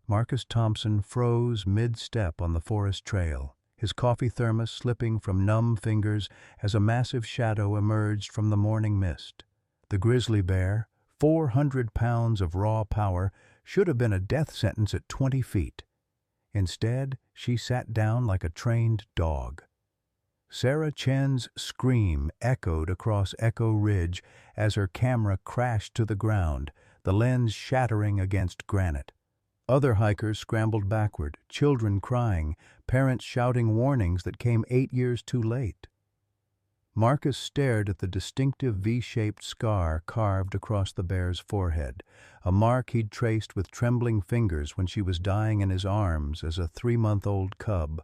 Marcus Thompson froze mid-step on the forest trail, his coffee thermos slipping from numb fingers as a massive shadow emerged from the morning mist. The grizzly bear, 400 pounds of raw power, should have been a death sentence at 20 feet. Instead, she sat down like a trained dog. Sarah Chen's scream echoed across Echo Ridge as her camera crashed to the ground, the lens shattering against granite. Other hikers scrambled backward, children crying, parents shouting warnings that came 8 years too late. Marcus stared at the distinctive V-shaped scar carved across the bear's forehead, a mark he'd traced with trembling fingers when she was dying in his arms as a 3-month-old cub.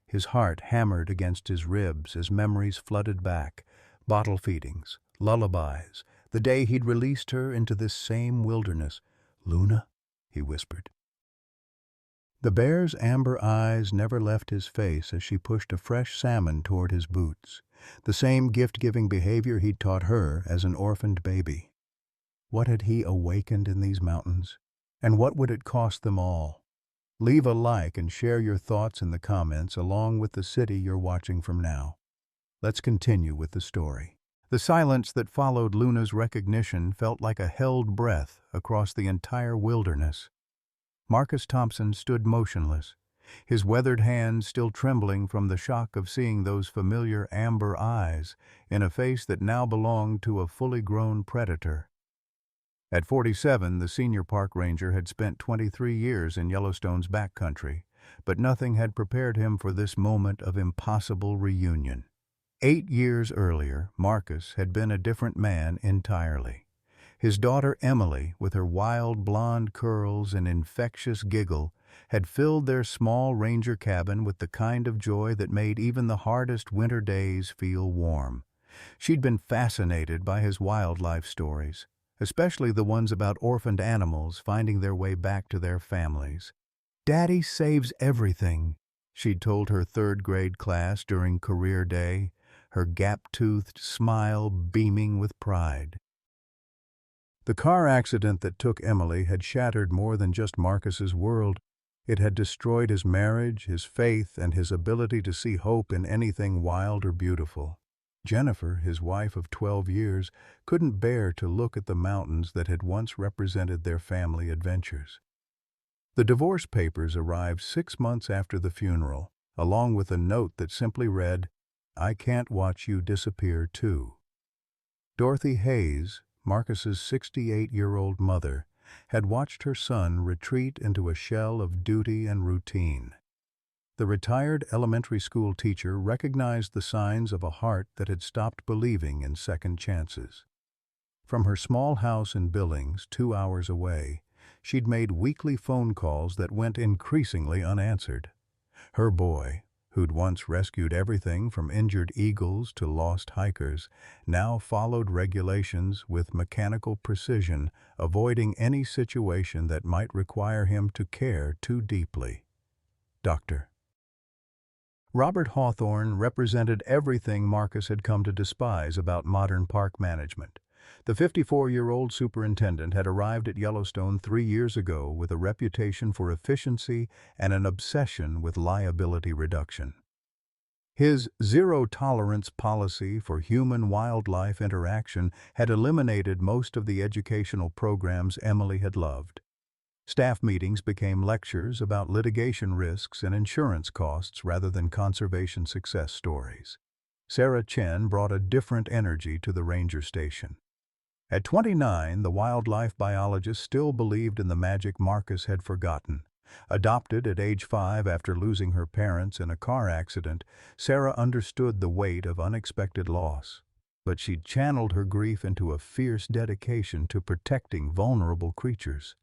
His heart hammered against his ribs as memories flooded back, bottle feedings, lullabies, the day he'd released her into this same wilderness. "Luna," he whispered. The bear's amber eyes never left his face as she pushed a fresh salmon toward his boots, the same gift-giving behavior he'd taught her as an orphaned baby. What had he awakened in these mountains? And what would it cost them all? Leave a like and share your thoughts in the comments along with the city you're watching from now. Let's continue with the story. The silence that followed Luna's recognition felt like a held breath across the entire wilderness. Marcus Thompson stood motionless, his weathered hands still trembling from the shock of seeing those familiar amber eyes in a face that now belonged to a fully grown predator. At 47, the senior park ranger had spent 23 years in Yellowstone's backcountry, but nothing had prepared him for this moment of impossible reunion. 8 years earlier, Marcus had been a different man entirely. His daughter Emily, with her wild blonde curls and infectious giggle, had filled their small ranger cabin with the kind of joy that made even the hardest winter days feel warm. She'd been fascinated by his wildlife stories, especially the ones about orphaned animals finding their way back to their families. "Daddy saves everything," she'd told her third-grade class during career day, her gap-toothed smile beaming with pride. The car accident that took Emily had shattered more than just Marcus's world. It had destroyed his marriage, his faith, and his ability to see hope in anything wild or beautiful. Jennifer, his wife of 12 years, couldn't bear to look at the mountains that had once represented their family adventures. The divorce papers arrived 6 months after the funeral, along with a note that simply read, "I can't watch you disappear too." Dorothy Hayes, Marcus's 68-year-old mother, had watched her son retreat into a shell of duty and routine. The retired elementary school teacher recognized the signs of a heart that had stopped believing in second chances. From her small house in Billings, 2 hours away, she'd made weekly phone calls that went increasingly unanswered. Her boy, who'd once rescued everything from injured eagles to lost hikers, now followed regulations with mechanical precision, avoiding any situation that might require him to care too deeply. Dr. Robert Hawthorne represented everything Marcus had come to despise about modern park management. The 54-year-old superintendent had arrived at Yellowstone 3 years ago with a reputation for efficiency and an obsession with liability reduction. His zero-tolerance policy for human-wildlife interaction had eliminated most of the educational programs Emily had loved. Staff meetings became lectures about litigation risks and insurance costs rather than conservation success stories. Sarah Chen brought a different energy to the ranger station. At 29, the wildlife biologist still believed in the magic Marcus had forgotten. Adopted at age 5 after losing her parents in a car accident, Sarah understood the weight of unexpected loss. But she'd channeled her grief into a fierce dedication to protecting vulnerable creatures.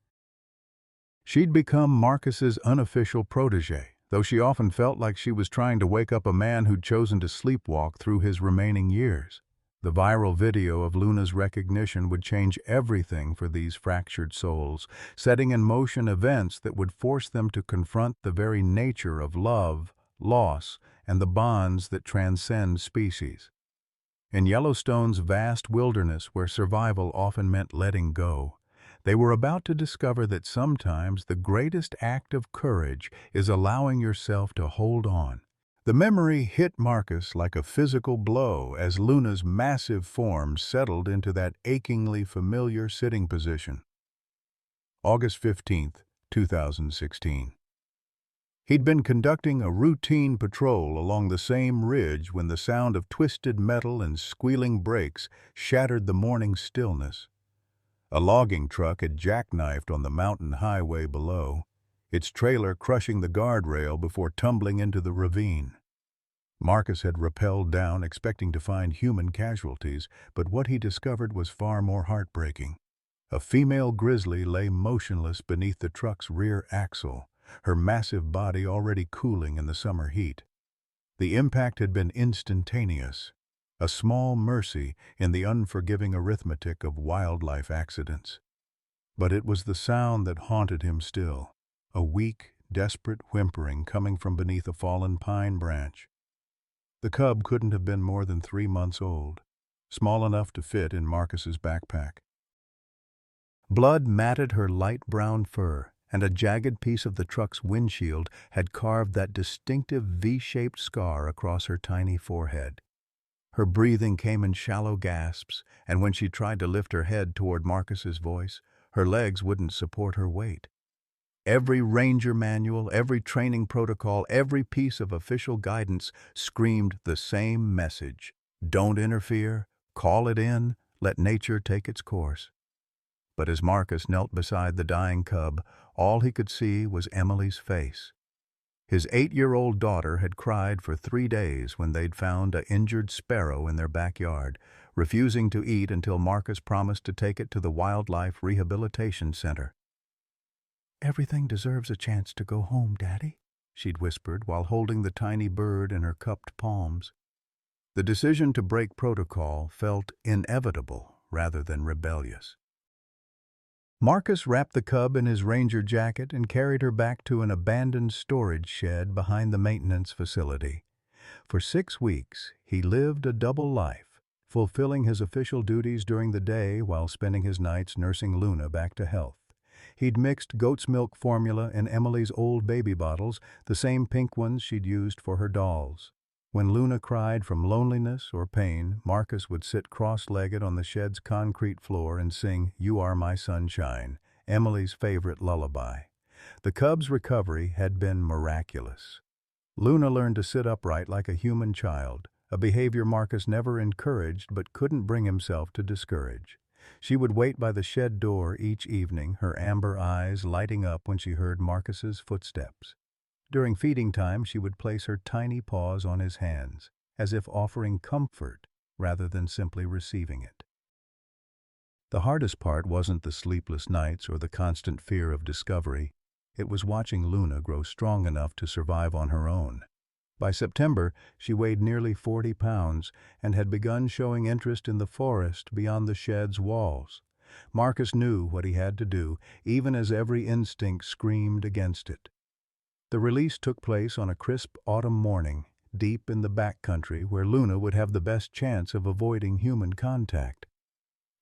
She'd become Marcus's unofficial protégé, though she often felt like she was trying to wake up a man who'd chosen to sleepwalk through his remaining years. The viral video of Luna's recognition would change everything for these fractured souls, setting in motion events that would force them to confront the very nature of love, loss, and the bonds that transcend species. In Yellowstone's vast wilderness, where survival often meant letting go, They were about to discover that sometimes the greatest act of courage is allowing yourself to hold on. The memory hit Marcus like a physical blow as Luna's massive form settled into that achingly familiar sitting position. August 15th, 2016. He'd been conducting a routine patrol along the same ridge when the sound of twisted metal and squealing brakes shattered the morning stillness. A logging truck had jackknifed on the mountain highway below, its trailer crushing the guardrail before tumbling into the ravine. Marcus had rappelled down, expecting to find human casualties, but what he discovered was far more heartbreaking. A female grizzly lay motionless beneath the truck's rear axle, her massive body already cooling in the summer heat. The impact had been instantaneous, a small mercy in the unforgiving arithmetic of wildlife accidents. But it was the sound that haunted him still, a weak, desperate whimpering coming from beneath a fallen pine branch. The cub couldn't have been more than 3 months old, small enough to fit in Marcus's backpack. Blood matted her light brown fur, and a jagged piece of the truck's windshield had carved that distinctive V-shaped scar across her tiny forehead. Her breathing came in shallow gasps, and when she tried to lift her head toward Marcus's voice, her legs wouldn't support her weight. Every ranger manual, every training protocol, every piece of official guidance screamed the same message: don't interfere, call it in, let nature take its course. But as Marcus knelt beside the dying cub, all he could see was Emily's face. His 8-year-old daughter had cried for 3 days when they'd found an injured sparrow in their backyard, refusing to eat until Marcus promised to take it to the Wildlife Rehabilitation Center. "Everything deserves a chance to go home, Daddy," she'd whispered while holding the tiny bird in her cupped palms. The decision to break protocol felt inevitable rather than rebellious. Marcus wrapped the cub in his ranger jacket and carried her back to an abandoned storage shed behind the maintenance facility. For 6 weeks, he lived a double life, fulfilling his official duties during the day while spending his nights nursing Luna back to health. He'd mixed goat's milk formula in Emily's old baby bottles, the same pink ones she'd used for her dolls. When Luna cried from loneliness or pain, Marcus would sit cross-legged on the shed's concrete floor and sing "You Are My Sunshine," Emily's favorite lullaby. The cub's recovery had been miraculous. Luna learned to sit upright like a human child, a behavior Marcus never encouraged but couldn't bring himself to discourage. She would wait by the shed door each evening, her amber eyes lighting up when she heard Marcus's footsteps. During feeding time, she would place her tiny paws on his hands, as if offering comfort rather than simply receiving it. The hardest part wasn't the sleepless nights or the constant fear of discovery. It was watching Luna grow strong enough to survive on her own. By September, she weighed nearly 40 pounds and had begun showing interest in the forest beyond the shed's walls. Marcus knew what he had to do, even as every instinct screamed against it. The release took place on a crisp autumn morning, deep in the backcountry where Luna would have the best chance of avoiding human contact.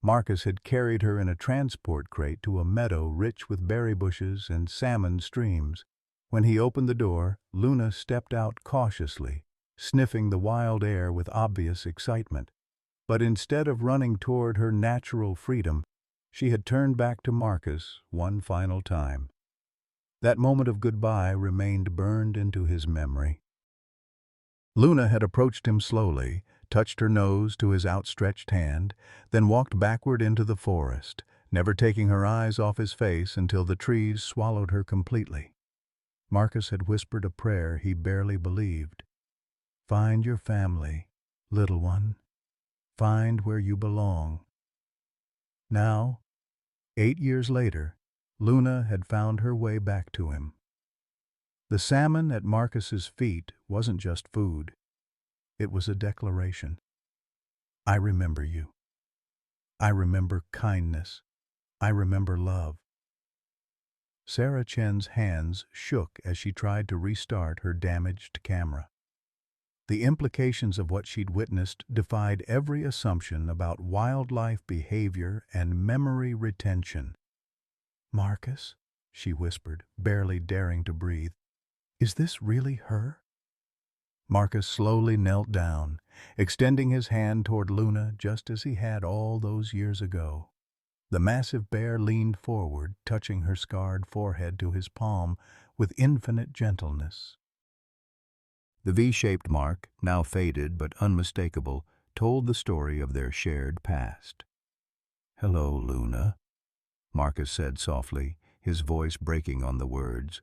Marcus had carried her in a transport crate to a meadow rich with berry bushes and salmon streams. When he opened the door, Luna stepped out cautiously, sniffing the wild air with obvious excitement. But instead of running toward her natural freedom, she had turned back to Marcus one final time. That moment of goodbye remained burned into his memory. Luna had approached him slowly, touched her nose to his outstretched hand, then walked backward into the forest, never taking her eyes off his face until the trees swallowed her completely. Marcus had whispered a prayer he barely believed. "Find your family, little one. Find where you belong." Now, 8 years later, Luna had found her way back to him. The salmon at Marcus's feet wasn't just food. It was a declaration. "I remember you. I remember kindness. I remember love." Sarah Chen's hands shook as she tried to restart her damaged camera. The implications of what she'd witnessed defied every assumption about wildlife behavior and memory retention. Marcus, she whispered, barely daring to breathe. Is this really her? Marcus slowly knelt down, extending his hand toward Luna just as he had all those years ago. The massive bear leaned forward, touching her scarred forehead to his palm with infinite gentleness. The V-shaped mark, now faded but unmistakable, told the story of their shared past. "Hello, Luna," Marcus said softly, his voice breaking on the words.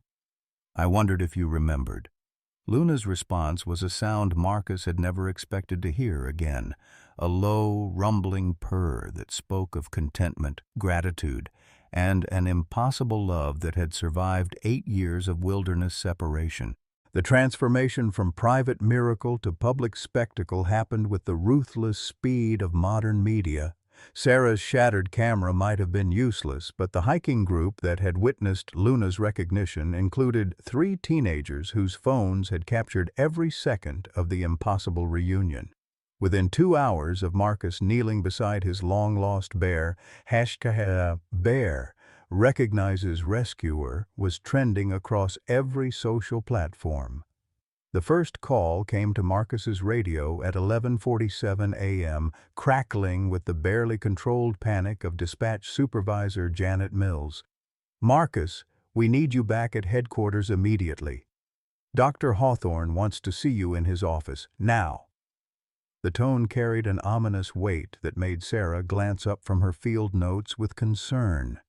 "I wondered if you remembered." Luna's response was a sound Marcus had never expected to hear again, a low, rumbling purr that spoke of contentment, gratitude, and an impossible love that had survived 8 years of wilderness separation. The transformation from private miracle to public spectacle happened with the ruthless speed of modern media. Sarah's shattered camera might have been useless, but the hiking group that had witnessed Luna's recognition included 3 teenagers whose phones had captured every second of the impossible reunion. Within 2 hours of Marcus kneeling beside his long-lost bear, #bear recognizes rescuer was trending across every social platform. The first call came to Marcus's radio at 11:47 a.m., crackling with the barely controlled panic of dispatch supervisor Janet Mills. "Marcus, we need you back at headquarters immediately. Dr. Hawthorne wants to see you in his office, now." The tone carried an ominous weight that made Sarah glance up from her field notes with concern.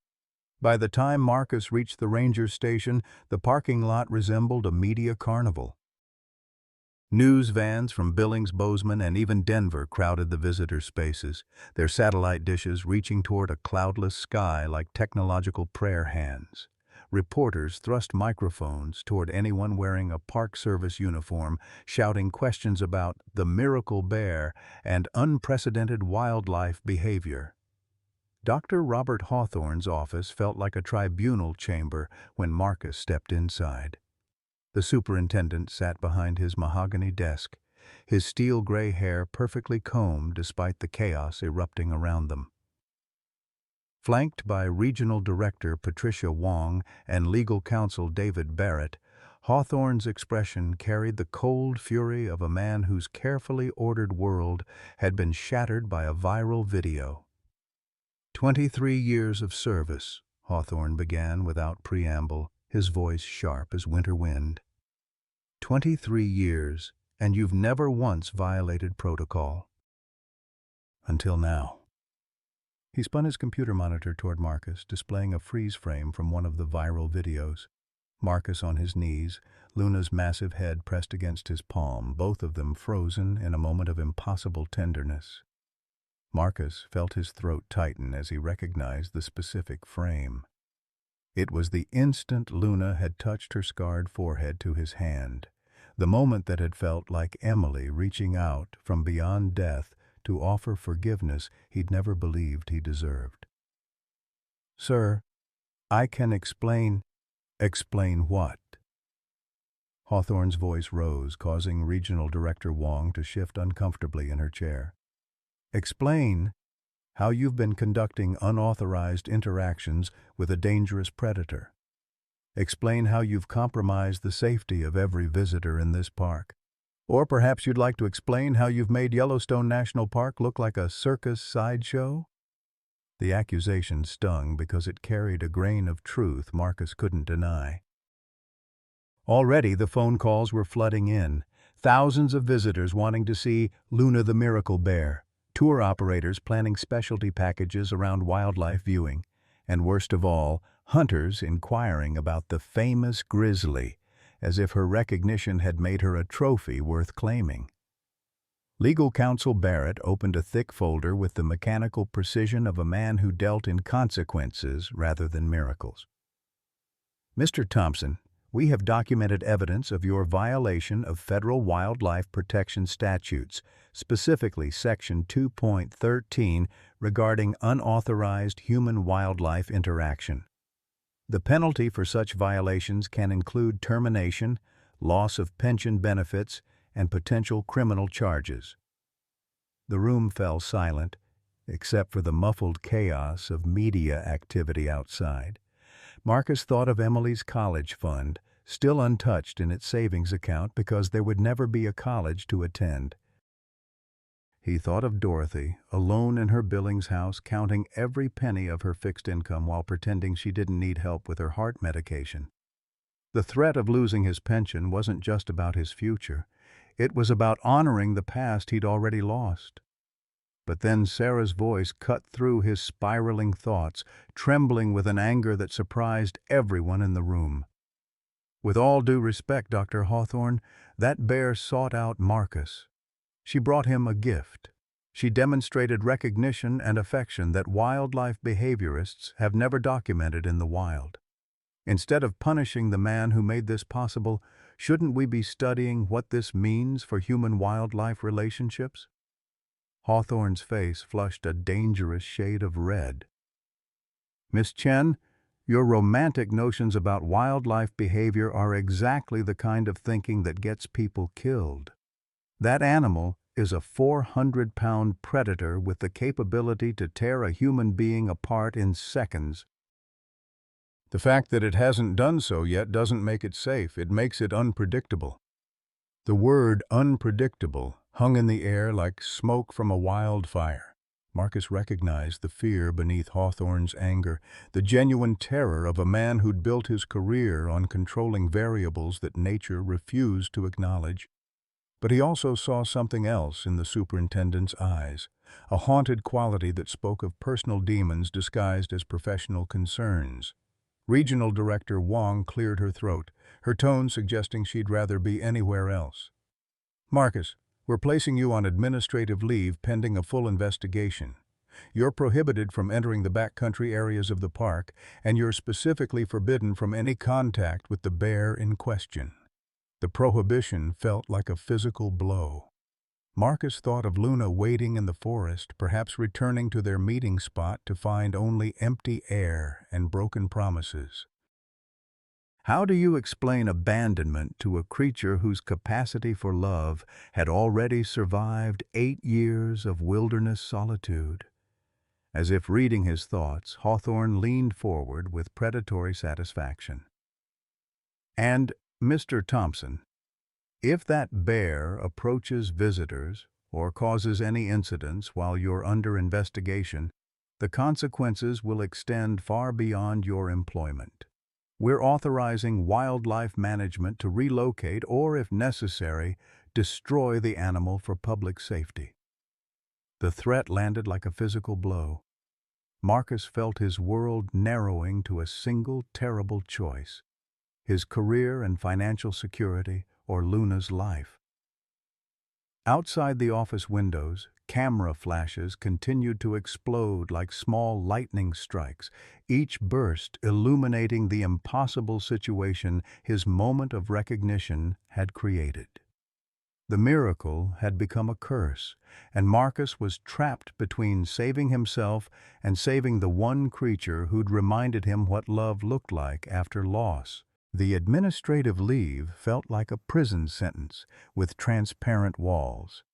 By the time Marcus reached the ranger station, the parking lot resembled a media carnival. News vans from Billings, Bozeman, and even Denver crowded the visitor spaces, their satellite dishes reaching toward a cloudless sky like technological prayer hands. Reporters thrust microphones toward anyone wearing a Park Service uniform, shouting questions about the miracle bear and unprecedented wildlife behavior. Dr. Robert Hawthorne's office felt like a tribunal chamber when Marcus stepped inside. The superintendent sat behind his mahogany desk, his steel-gray hair perfectly combed despite the chaos erupting around them. Flanked by Regional Director Patricia Wong and Legal Counsel David Barrett, Hawthorne's expression carried the cold fury of a man whose carefully ordered world had been shattered by a viral video. 23 years of service, Hawthorne began without preamble, his voice sharp as winter wind. 23 years, and you've never once violated protocol. Until now. He spun his computer monitor toward Marcus, displaying a freeze frame from one of the viral videos. Marcus on his knees, Luna's massive head pressed against his palm, both of them frozen in a moment of impossible tenderness. Marcus felt his throat tighten as he recognized the specific frame. It was the instant Luna had touched her scarred forehead to his hand, the moment that had felt like Emily reaching out from beyond death to offer forgiveness he'd never believed he deserved. "Sir, I can explain." "Explain what?" Hawthorne's voice rose, causing Regional Director Wong to shift uncomfortably in her chair. "Explain how you've been conducting unauthorized interactions with a dangerous predator. Explain how you've compromised the safety of every visitor in this park. Or perhaps you'd like to explain how you've made Yellowstone National Park look like a circus sideshow?" The accusation stung because it carried a grain of truth Marcus couldn't deny. Already the phone calls were flooding in, thousands of visitors wanting to see Luna the Miracle Bear, tour operators planning specialty packages around wildlife viewing, and worst of all, hunters inquiring about the famous Grizzly, as if her recognition had made her a trophy worth claiming. Legal Counsel Barrett opened a thick folder with the mechanical precision of a man who dealt in consequences rather than miracles. "Mr. Thompson, we have documented evidence of your violation of federal wildlife protection statutes, specifically Section 2.13 regarding unauthorized human-wildlife interaction. The penalty for such violations can include termination, loss of pension benefits, and potential criminal charges." The room fell silent, except for the muffled chaos of media activity outside. Marcus thought of Emily's college fund, still untouched in its savings account because there would never be a college to attend. He thought of Dorothy, alone in her Billings house, counting every penny of her fixed income while pretending she didn't need help with her heart medication. The threat of losing his pension wasn't just about his future. It was about honoring the past he'd already lost. But then Sarah's voice cut through his spiraling thoughts, trembling with an anger that surprised everyone in the room. "With all due respect, Dr. Hawthorne, that bear sought out Marcus. She brought him a gift. She demonstrated recognition and affection that wildlife behaviorists have never documented in the wild. Instead of punishing the man who made this possible, shouldn't we be studying what this means for human-wildlife relationships?" Hawthorne's face flushed a dangerous shade of red. "Miss Chen, your romantic notions about wildlife behavior are exactly the kind of thinking that gets people killed. That animal is a 400-pound predator with the capability to tear a human being apart in seconds. The fact that it hasn't done so yet doesn't make it safe, it makes it unpredictable." The word unpredictable hung in the air like smoke from a wildfire. Marcus recognized the fear beneath Hawthorne's anger, the genuine terror of a man who'd built his career on controlling variables that nature refused to acknowledge. But he also saw something else in the superintendent's eyes, a haunted quality that spoke of personal demons disguised as professional concerns. Regional Director Wong cleared her throat, her tone suggesting she'd rather be anywhere else. "Marcus, we're placing you on administrative leave pending a full investigation. You're prohibited from entering the backcountry areas of the park, and you're specifically forbidden from any contact with the bear in question." The prohibition felt like a physical blow. Marcus thought of Luna waiting in the forest, perhaps returning to their meeting spot to find only empty air and broken promises. How do you explain abandonment to a creature whose capacity for love had already survived 8 years of wilderness solitude? As if reading his thoughts, Hawthorne leaned forward with predatory satisfaction. "And, Mr. Thompson, if that bear approaches visitors or causes any incidents while you're under investigation, the consequences will extend far beyond your employment. We're authorizing wildlife management to relocate or, if necessary, destroy the animal for public safety." The threat landed like a physical blow. Marcus felt his world narrowing to a single terrible choice: his career and financial security, or Luna's life. Outside the office windows, camera flashes continued to explode like small lightning strikes, each burst illuminating the impossible situation his moment of recognition had created. The miracle had become a curse, and Marcus was trapped between saving himself and saving the one creature who'd reminded him what love looked like after loss. The administrative leave felt like a prison sentence with transparent walls.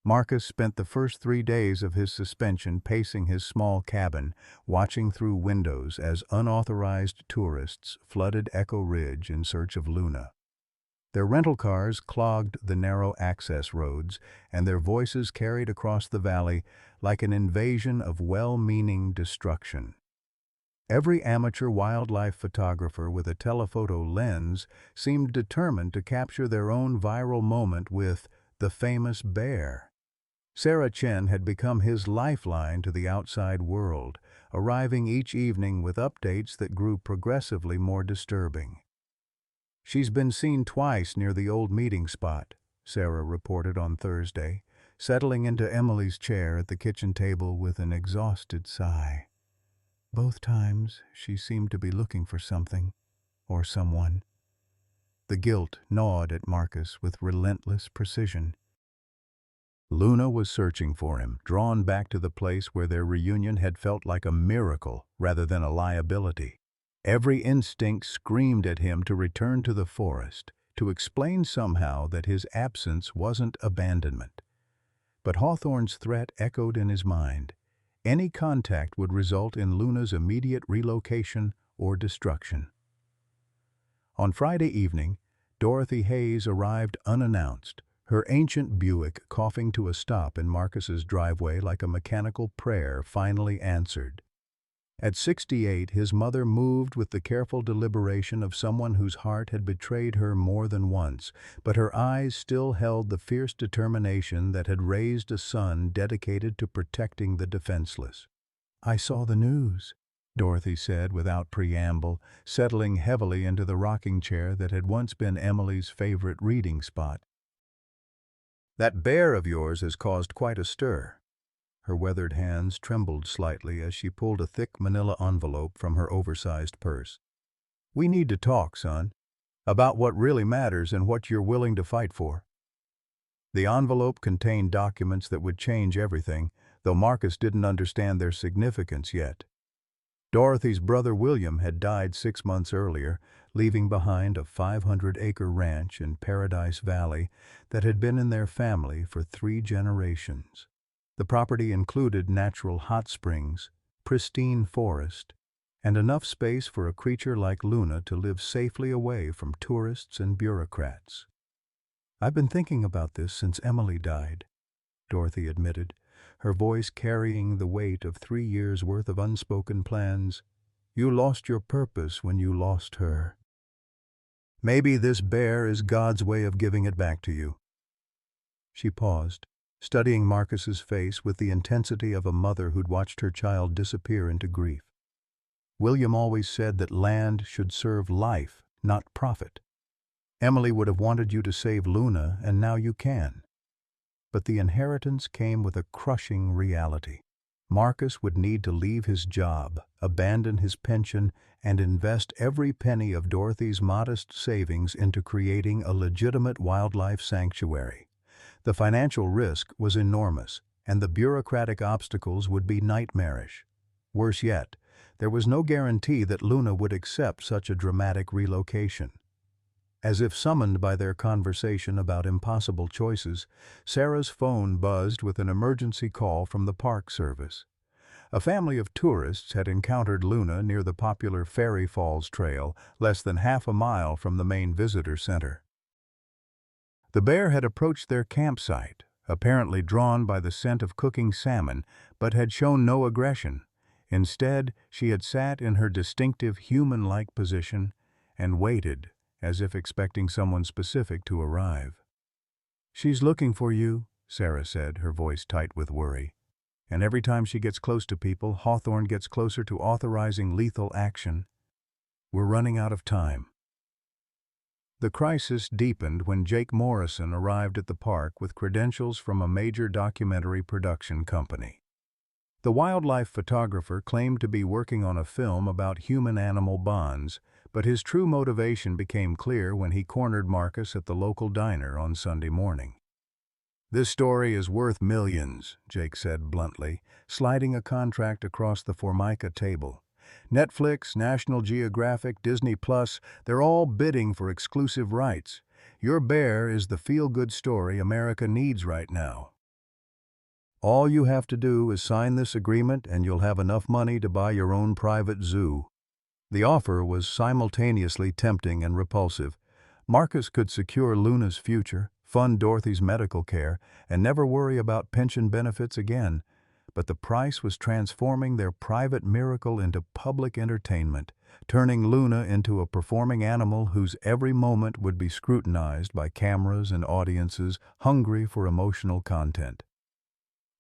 Marcus spent the first 3 days of his suspension pacing his small cabin, watching through windows as unauthorized tourists flooded Echo Ridge in search of Luna. Their rental cars clogged the narrow access roads, and their voices carried across the valley like an invasion of well-meaning destruction. Every amateur wildlife photographer with a telephoto lens seemed determined to capture their own viral moment with the famous bear. Sarah Chen had become his lifeline to the outside world, arriving each evening with updates that grew progressively more disturbing. "She's been seen twice near the old meeting spot," Sarah reported on Thursday, settling into Emily's chair at the kitchen table with an exhausted sigh. "Both times, she seemed to be looking for something, or someone." The guilt gnawed at Marcus with relentless precision. Luna was searching for him, drawn back to the place where their reunion had felt like a miracle rather than a liability. Every instinct screamed at him to return to the forest, to explain somehow that his absence wasn't abandonment. But Hawthorne's threat echoed in his mind. Any contact would result in Luna's immediate relocation or destruction. On Friday evening, Dorothy Hayes arrived unannounced, her ancient Buick coughing to a stop in Marcus's driveway like a mechanical prayer finally answered. At 68, his mother moved with the careful deliberation of someone whose heart had betrayed her more than once, but her eyes still held the fierce determination that had raised a son dedicated to protecting the defenseless. "I saw the news," Dorothy said without preamble, settling heavily into the rocking chair that had once been Emily's favorite reading spot. "That bear of yours has caused quite a stir." Her weathered hands trembled slightly as she pulled a thick manila envelope from her oversized purse. "We need to talk, son, about what really matters and what you're willing to fight for." The envelope contained documents that would change everything, though Marcus didn't understand their significance yet. Dorothy's brother William had died 6 months earlier, leaving behind a 500-acre ranch in Paradise Valley that had been in their family for 3 generations. The property included natural hot springs, pristine forest, and enough space for a creature like Luna to live safely away from tourists and bureaucrats. "I've been thinking about this since Emily died," Dorothy admitted, her voice carrying the weight of 3 years' worth of unspoken plans. "You lost your purpose when you lost her. Maybe this bear is God's way of giving it back to you." She paused, studying Marcus's face with the intensity of a mother who'd watched her child disappear into grief. "William always said that land should serve life, not profit. Emily would have wanted you to save Luna, and now you can. But the inheritance came with a crushing reality. Marcus would need to leave his job, abandon his pension, and invest every penny of Dorothy's modest savings into creating a legitimate wildlife sanctuary. The financial risk was enormous, and the bureaucratic obstacles would be nightmarish. Worse yet, there was no guarantee that Luna would accept such a dramatic relocation. As if summoned by their conversation about impossible choices, Sarah's phone buzzed with an emergency call from the Park Service. A family of tourists had encountered Luna near the popular Fairy Falls Trail, less than half a mile from the main visitor center. The bear had approached their campsite, apparently drawn by the scent of cooking salmon, but had shown no aggression. Instead, she had sat in her distinctive human-like position and waited, as if expecting someone specific to arrive. "She's looking for you," Sarah said, her voice tight with worry. "And every time she gets close to people, Hawthorne gets closer to authorizing lethal action. We're running out of time." The crisis deepened when Jake Morrison arrived at the park with credentials from a major documentary production company. The wildlife photographer claimed to be working on a film about human-animal bonds, but his true motivation became clear when he cornered Marcus at the local diner on Sunday morning. "This story is worth millions," Jake said bluntly, sliding a contract across the Formica table. "Netflix, National Geographic, Disney Plus, they're all bidding for exclusive rights. Your bear is the feel-good story America needs right now. All you have to do is sign this agreement and you'll have enough money to buy your own private zoo." The offer was simultaneously tempting and repulsive. Marcus could secure Luna's future, fund Dorothy's medical care, and never worry about pension benefits again. But the price was transforming their private miracle into public entertainment, turning Luna into a performing animal whose every moment would be scrutinized by cameras and audiences hungry for emotional content.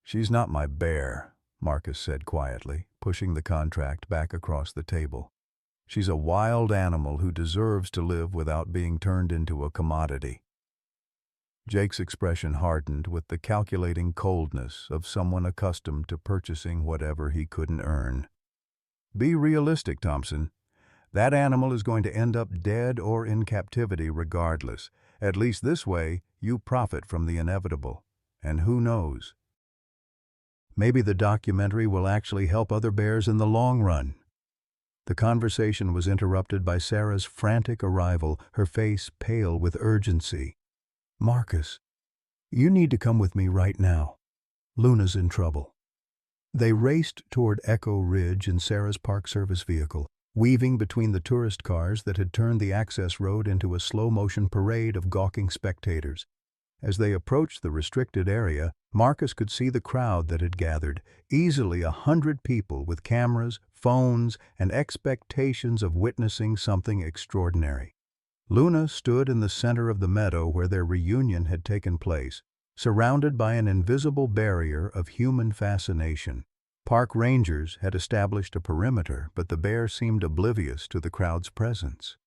"She's not my bear," Marcus said quietly, pushing the contract back across the table. "She's a wild animal who deserves to live without being turned into a commodity." Jake's expression hardened with the calculating coldness of someone accustomed to purchasing whatever he couldn't earn. "Be realistic, Thompson. That animal is going to end up dead or in captivity regardless. At least this way, you profit from the inevitable. And who knows? Maybe the documentary will actually help other bears in the long run." The conversation was interrupted by Sarah's frantic arrival, her face pale with urgency. "Marcus, you need to come with me right now. Luna's in trouble." They raced toward Echo Ridge in Sarah's Park Service vehicle, weaving between the tourist cars that had turned the access road into a slow-motion parade of gawking spectators. As they approached the restricted area, Marcus could see the crowd that had gathered, easily 100 people with cameras, phones, and expectations of witnessing something extraordinary. Luna stood in the center of the meadow where their reunion had taken place, surrounded by an invisible barrier of human fascination. Park rangers had established a perimeter, but the bear seemed oblivious to the crowd's presence.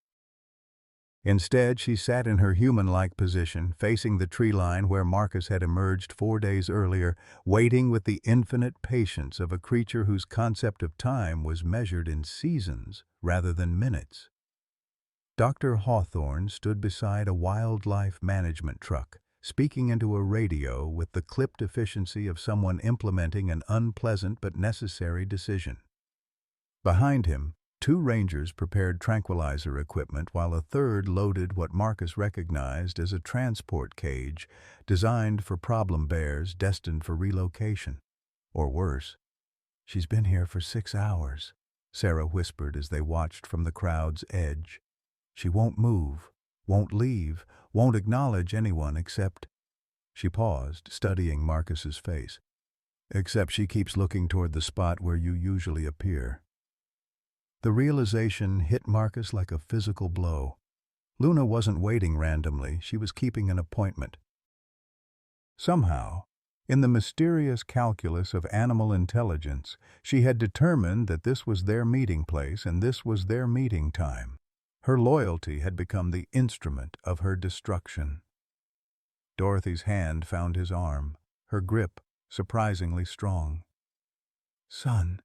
Instead, she sat in her human-like position, facing the tree line where Marcus had emerged 4 days earlier, waiting with the infinite patience of a creature whose concept of time was measured in seasons rather than minutes. Dr. Hawthorne stood beside a wildlife management truck, speaking into a radio with the clipped efficiency of someone implementing an unpleasant but necessary decision. Behind him, 2 rangers prepared tranquilizer equipment while a third loaded what Marcus recognized as a transport cage designed for problem bears destined for relocation. Or worse. "She's been here for 6 hours," Sarah whispered as they watched from the crowd's edge. "She won't move, won't leave, won't acknowledge anyone except—" She paused, studying Marcus's face. "Except she keeps looking toward the spot where you usually appear." The realization hit Marcus like a physical blow. Luna wasn't waiting randomly, she was keeping an appointment. Somehow, in the mysterious calculus of animal intelligence, she had determined that this was their meeting place and this was their meeting time. Her loyalty had become the instrument of her destruction. Dorothy's hand found his arm, her grip surprisingly strong. "Son,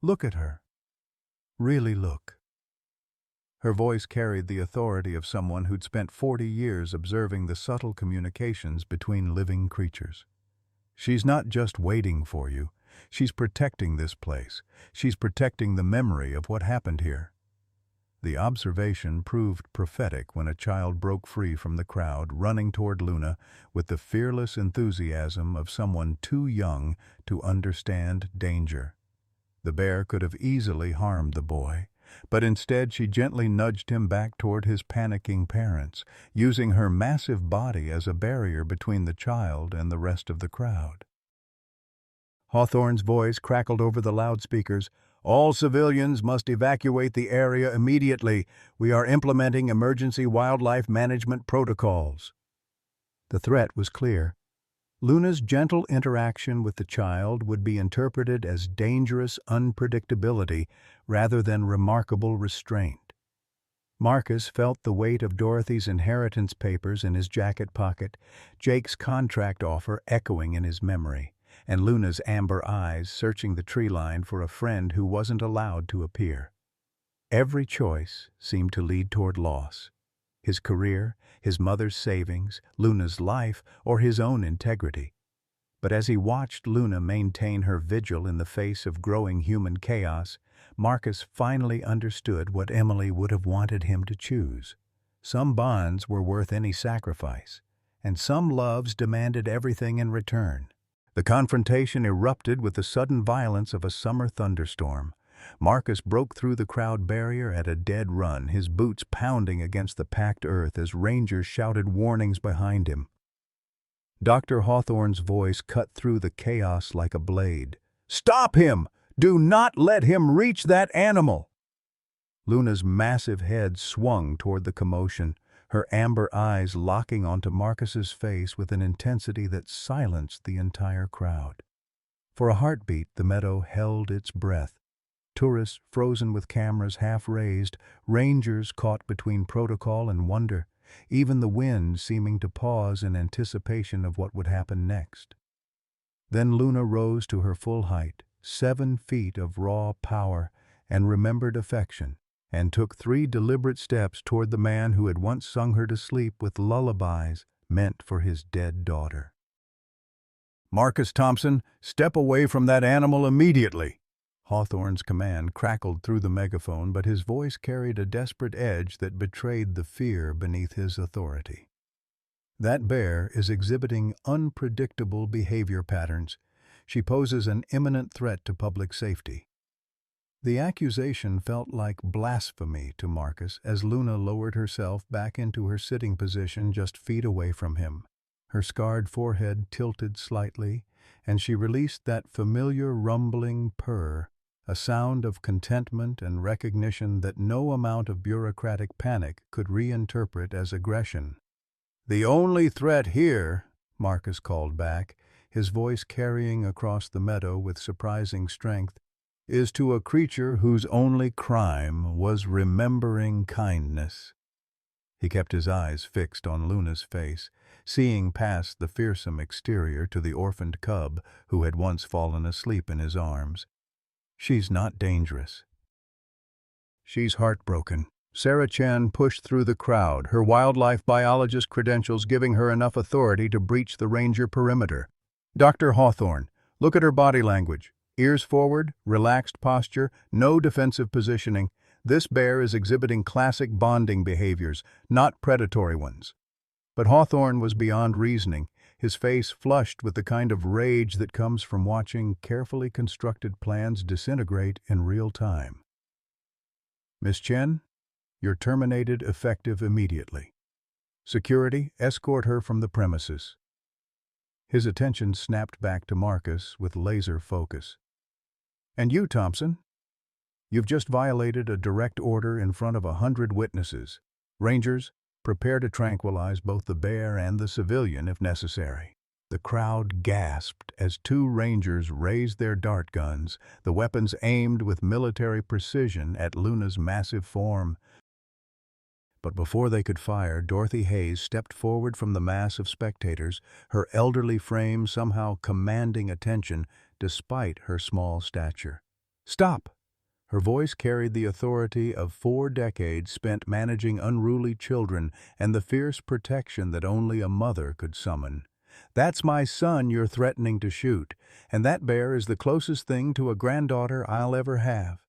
look at her. Really look." Her voice carried the authority of someone who'd spent 40 years observing the subtle communications between living creatures. "She's not just waiting for you. She's protecting this place. She's protecting the memory of what happened here." The observation proved prophetic when a child broke free from the crowd, running toward Luna with the fearless enthusiasm of someone too young to understand danger. The bear could have easily harmed the boy, but instead she gently nudged him back toward his panicking parents, using her massive body as a barrier between the child and the rest of the crowd. Hawthorne's voice crackled over the loudspeakers. "All civilians must evacuate the area immediately. We are implementing emergency wildlife management protocols." The threat was clear. Luna's gentle interaction with the child would be interpreted as dangerous unpredictability rather than remarkable restraint. Marcus felt the weight of Dorothy's inheritance papers in his jacket pocket, Jake's contract offer echoing in his memory, and Luna's amber eyes searching the tree line for a friend who wasn't allowed to appear. Every choice seemed to lead toward loss. His career, his mother's savings, Luna's life, or his own integrity. But as he watched Luna maintain her vigil in the face of growing human chaos, Marcus finally understood what Emily would have wanted him to choose. Some bonds were worth any sacrifice, and some loves demanded everything in return. The confrontation erupted with the sudden violence of a summer thunderstorm. Marcus broke through the crowd barrier at a dead run, his boots pounding against the packed earth as rangers shouted warnings behind him. Dr. Hawthorne's voice cut through the chaos like a blade. "Stop him! Do not let him reach that animal!" Luna's massive head swung toward the commotion, her amber eyes locking onto Marcus's face with an intensity that silenced the entire crowd. For a heartbeat, the meadow held its breath. Tourists frozen with cameras half raised, rangers caught between protocol and wonder, even the wind seeming to pause in anticipation of what would happen next. Then Luna rose to her full height, 7 feet of raw power and remembered affection, and took 3 deliberate steps toward the man who had once sung her to sleep with lullabies meant for his dead daughter. "Marcus Thompson, step away from that animal immediately!" Hawthorne's command crackled through the megaphone, but his voice carried a desperate edge that betrayed the fear beneath his authority. "That bear is exhibiting unpredictable behavior patterns. She poses an imminent threat to public safety." The accusation felt like blasphemy to Marcus as Luna lowered herself back into her sitting position just feet away from him. Her scarred forehead tilted slightly, and she released that familiar rumbling purr, a sound of contentment and recognition that no amount of bureaucratic panic could reinterpret as aggression. "The only threat here," Marcus called back, his voice carrying across the meadow with surprising strength, "is to a creature whose only crime was remembering kindness." He kept his eyes fixed on Luna's face, seeing past the fearsome exterior to the orphaned cub who had once fallen asleep in his arms. "She's not dangerous. She's heartbroken." Sarah Chan pushed through the crowd, her wildlife biologist credentials giving her enough authority to breach the ranger perimeter. "Dr. Hawthorne, look at her body language. Ears forward, relaxed posture, no defensive positioning. This bear is exhibiting classic bonding behaviors, not predatory ones." But Hawthorne was beyond reasoning, his face flushed with the kind of rage that comes from watching carefully constructed plans disintegrate in real time. "Miss Chen, you're terminated effective immediately. Security, escort her from the premises." His attention snapped back to Marcus with laser focus. "And you, Thompson? You've just violated a direct order in front of 100 witnesses. Rangers, prepare to tranquilize both the bear and the civilian if necessary." The crowd gasped as two rangers raised their dart guns, the weapons aimed with military precision at Luna's massive form. But before they could fire, Dorothy Hayes stepped forward from the mass of spectators, her elderly frame somehow commanding attention despite her small stature. "Stop!" Her voice carried the authority of 4 decades spent managing unruly children and the fierce protection that only a mother could summon. "That's my son you're threatening to shoot, and that bear is the closest thing to a granddaughter I'll ever have."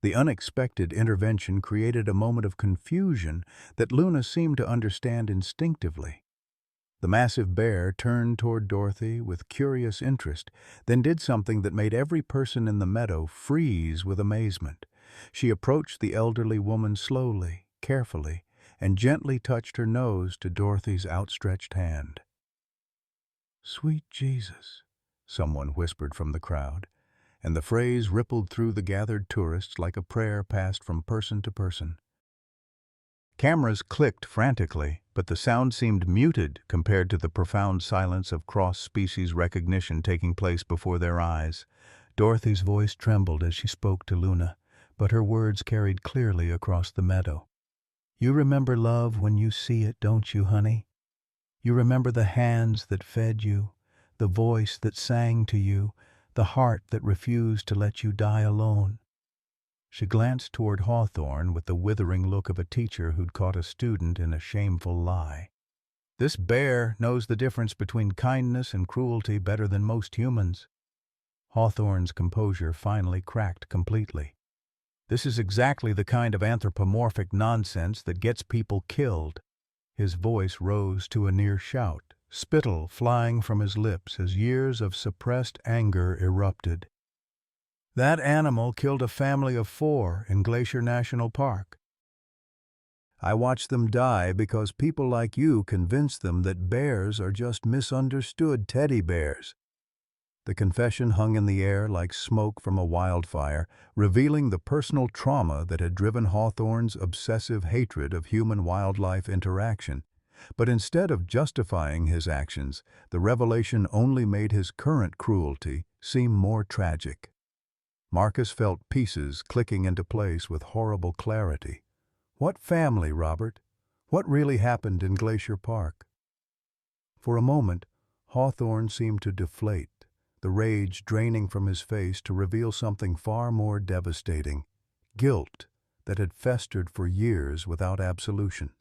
The unexpected intervention created a moment of confusion that Luna seemed to understand instinctively. The massive bear turned toward Dorothy with curious interest, then did something that made every person in the meadow freeze with amazement. She approached the elderly woman slowly, carefully, and gently touched her nose to Dorothy's outstretched hand. "Sweet Jesus," someone whispered from the crowd, and the phrase rippled through the gathered tourists like a prayer passed from person to person. Cameras clicked frantically, but the sound seemed muted compared to the profound silence of cross-species recognition taking place before their eyes. Dorothy's voice trembled as she spoke to Luna, but her words carried clearly across the meadow. "You remember love when you see it, don't you, honey? You remember the hands that fed you, the voice that sang to you, the heart that refused to let you die alone." She glanced toward Hawthorne with the withering look of a teacher who'd caught a student in a shameful lie. "This bear knows the difference between kindness and cruelty better than most humans." Hawthorne's composure finally cracked completely. "This is exactly the kind of anthropomorphic nonsense that gets people killed." His voice rose to a near shout, spittle flying from his lips as years of suppressed anger erupted. "That animal killed a family of 4 in Glacier National Park. I watched them die because people like you convinced them that bears are just misunderstood teddy bears." The confession hung in the air like smoke from a wildfire, revealing the personal trauma that had driven Hawthorne's obsessive hatred of human-wildlife interaction. But instead of justifying his actions, the revelation only made his current cruelty seem more tragic. Marcus felt pieces clicking into place with horrible clarity. What family, Robert? What really happened in Glacier Park? For a moment, Hawthorne seemed to deflate, the rage draining from his face to reveal something far more devastating: guilt that had festered for years without absolution.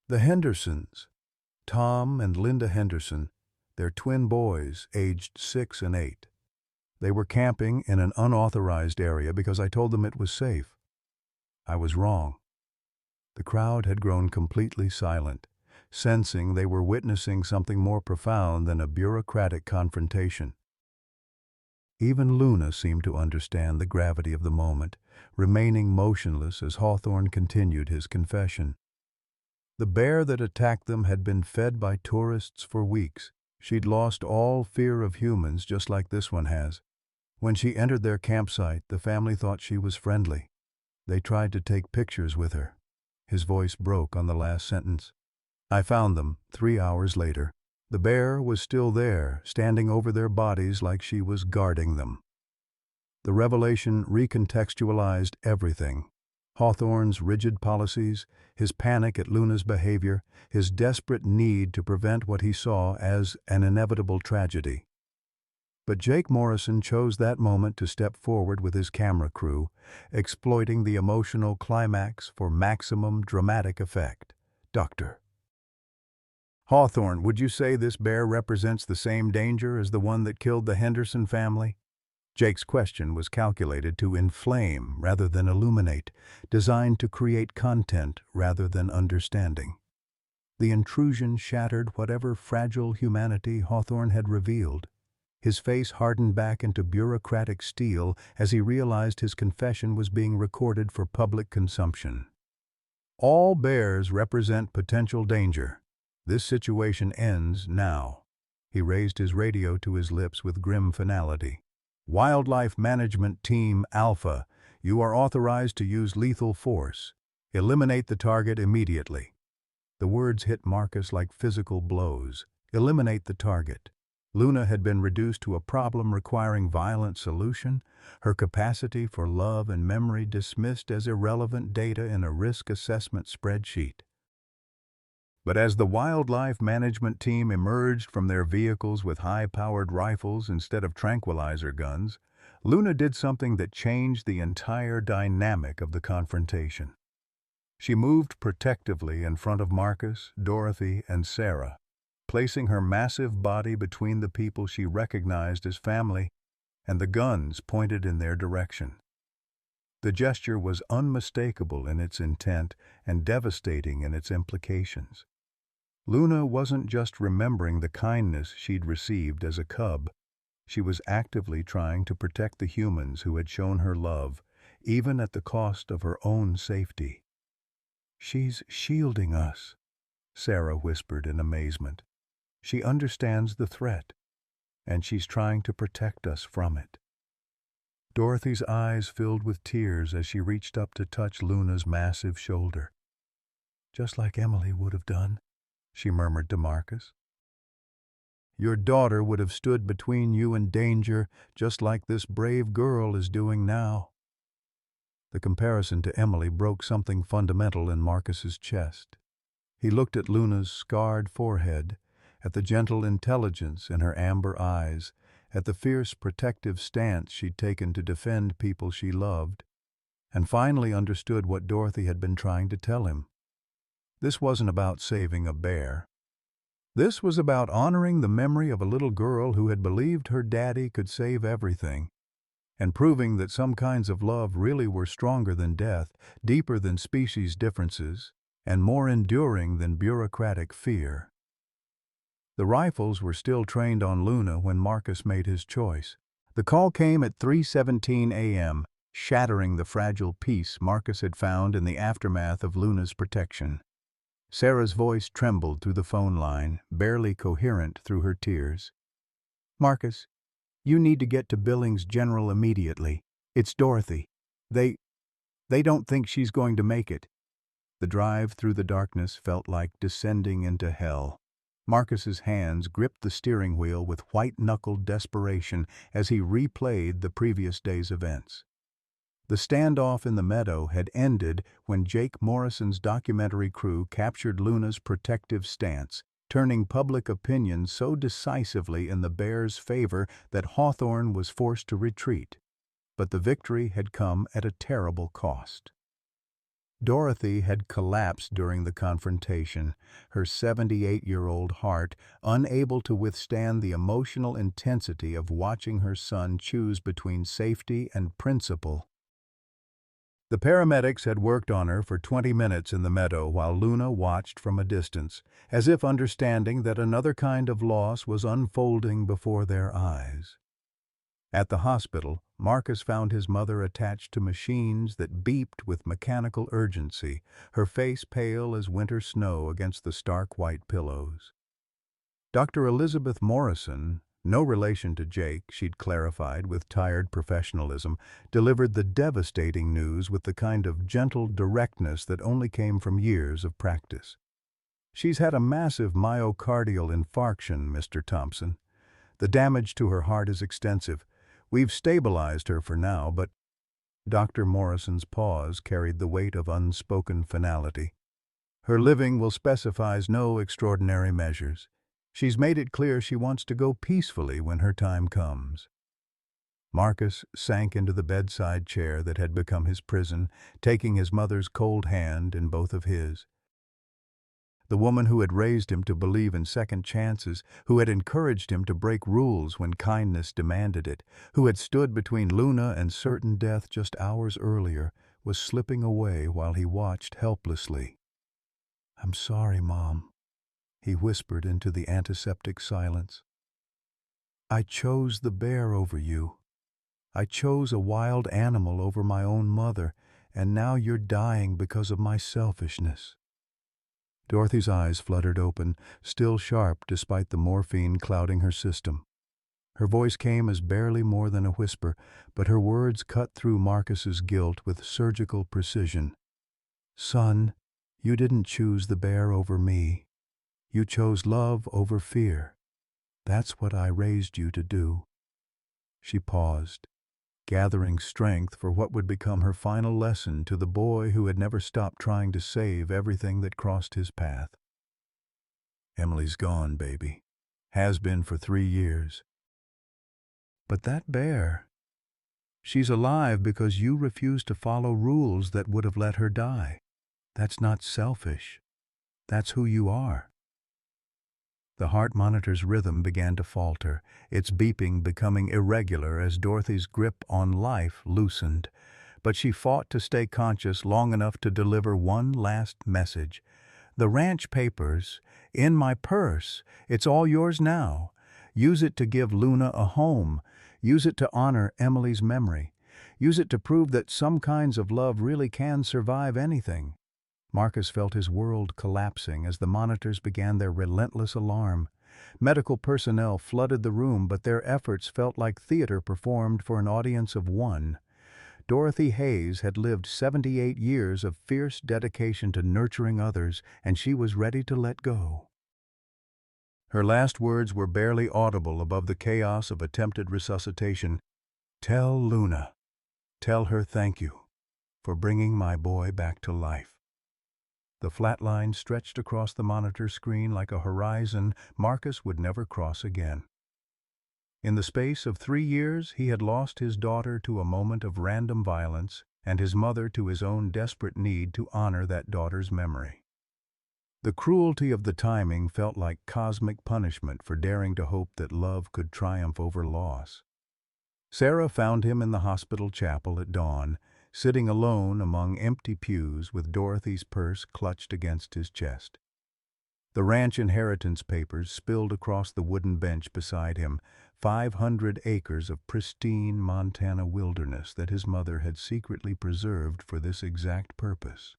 The Hendersons, Tom and Linda Henderson, their twin boys aged 6 and 8. They were camping in an unauthorized area because I told them it was safe. I was wrong. The crowd had grown completely silent, sensing they were witnessing something more profound than a bureaucratic confrontation. Even Luna seemed to understand the gravity of the moment, remaining motionless as Hawthorne continued his confession. The bear that attacked them had been fed by tourists for weeks. She'd lost all fear of humans, just like this one has. When she entered their campsite, the family thought she was friendly. They tried to take pictures with her. His voice broke on the last sentence. I found them 3 hours later. The bear was still there, standing over their bodies like she was guarding them. The revelation recontextualized everything. Hawthorne's rigid policies, his panic at Luna's behavior, his desperate need to prevent what he saw as an inevitable tragedy. But Jake Morrison chose that moment to step forward with his camera crew, exploiting the emotional climax for maximum dramatic effect. Dr. Hawthorne, would you say this bear represents the same danger as the one that killed the Henderson family? Jake's question was calculated to inflame rather than illuminate, designed to create content rather than understanding. The intrusion shattered whatever fragile humanity Hawthorne had revealed. His face hardened back into bureaucratic steel as he realized his confession was being recorded for public consumption. All bears represent potential danger. This situation ends now. He raised his radio to his lips with grim finality. Wildlife Management Team Alpha, you are authorized to use lethal force. Eliminate the target immediately. The words hit Marcus like physical blows. Eliminate the target. Luna had been reduced to a problem requiring violent solution, her capacity for love and memory dismissed as irrelevant data in a risk assessment spreadsheet. But as the wildlife management team emerged from their vehicles with high-powered rifles instead of tranquilizer guns, Luna did something that changed the entire dynamic of the confrontation. She moved protectively in front of Marcus, Dorothy, and Sarah, placing her massive body between the people she recognized as family and the guns pointed in their direction. The gesture was unmistakable in its intent and devastating in its implications. Luna wasn't just remembering the kindness she'd received as a cub. She was actively trying to protect the humans who had shown her love, even at the cost of her own safety. "She's shielding us," Sarah whispered in amazement. "She understands the threat, and she's trying to protect us from it." Dorothy's eyes filled with tears as she reached up to touch Luna's massive shoulder. "Just like Emily would have done," she murmured to Marcus. "Your daughter would have stood between you and danger, just like this brave girl is doing now." The comparison to Emily broke something fundamental in Marcus's chest. He looked at Luna's scarred forehead, at the gentle intelligence in her amber eyes, at the fierce protective stance she'd taken to defend people she loved, and finally understood what Dorothy had been trying to tell him. This wasn't about saving a bear. This was about honoring the memory of a little girl who had believed her daddy could save everything, and proving that some kinds of love really were stronger than death, deeper than species differences, and more enduring than bureaucratic fear. The rifles were still trained on Luna when Marcus made his choice. The call came at 3:17 a.m., shattering the fragile peace Marcus had found in the aftermath of Luna's protection. Sarah's voice trembled through the phone line, barely coherent through her tears. "Marcus, you need to get to Billings General immediately. It's Dorothy. They don't think she's going to make it." The drive through the darkness felt like descending into hell. Marcus's hands gripped the steering wheel with white-knuckled desperation as he replayed the previous day's events. The standoff in the meadow had ended when Jake Morrison's documentary crew captured Luna's protective stance, turning public opinion so decisively in the bear's favor that Hawthorne was forced to retreat. But the victory had come at a terrible cost. Dorothy had collapsed during the confrontation, her 78-year-old heart unable to withstand the emotional intensity of watching her son choose between safety and principle. The paramedics had worked on her for 20 minutes in the meadow while Luna watched from a distance, as if understanding that another kind of loss was unfolding before their eyes. At the hospital, Marcus found his mother attached to machines that beeped with mechanical urgency, her face pale as winter snow against the stark white pillows. Dr. Elizabeth Morrison, no relation to Jake, she'd clarified with tired professionalism, delivered the devastating news with the kind of gentle directness that only came from years of practice. "She's had a massive myocardial infarction, Mr. Thompson. The damage to her heart is extensive. We've stabilized her for now, but—" Dr. Morrison's pause carried the weight of unspoken finality. "Her living will specifies no extraordinary measures. She's made it clear she wants to go peacefully when her time comes." Marcus sank into the bedside chair that had become his prison, taking his mother's cold hand in both of his. The woman who had raised him to believe in second chances, who had encouraged him to break rules when kindness demanded it, who had stood between Luna and certain death just hours earlier, was slipping away while he watched helplessly. "I'm sorry, Mom," he whispered into the antiseptic silence. "I chose the bear over you. I chose a wild animal over my own mother, and now you're dying because of my selfishness." Dorothy's eyes fluttered open, still sharp despite the morphine clouding her system. Her voice came as barely more than a whisper, but her words cut through Marcus's guilt with surgical precision. "Son, you didn't choose the bear over me. You chose love over fear. That's what I raised you to do." She paused, gathering strength for what would become her final lesson to the boy who had never stopped trying to save everything that crossed his path. "Emily's gone, baby. Has been for 3 years. But that bear, she's alive because you refused to follow rules that would have let her die. That's not selfish. That's who you are." The heart monitor's rhythm began to falter, its beeping becoming irregular as Dorothy's grip on life loosened. But she fought to stay conscious long enough to deliver one last message. "The ranch papers, in my purse. It's all yours now. Use it to give Luna a home. Use it to honor Emily's memory. Use it to prove that some kinds of love really can survive anything." Marcus felt his world collapsing as the monitors began their relentless alarm. Medical personnel flooded the room, but their efforts felt like theater performed for an audience of one. Dorothy Hayes had lived 78 years of fierce dedication to nurturing others, and she was ready to let go. Her last words were barely audible above the chaos of attempted resuscitation. "Tell Luna. Tell her thank you for bringing my boy back to life." The flat line stretched across the monitor screen like a horizon Marcus would never cross again. In the space of 3 years, he had lost his daughter to a moment of random violence and his mother to his own desperate need to honor that daughter's memory. The cruelty of the timing felt like cosmic punishment for daring to hope that love could triumph over loss. Sarah found him in the hospital chapel at dawn, sitting alone among empty pews with Dorothy's purse clutched against his chest. The ranch inheritance papers spilled across the wooden bench beside him, 500 acres of pristine Montana wilderness that his mother had secretly preserved for this exact purpose.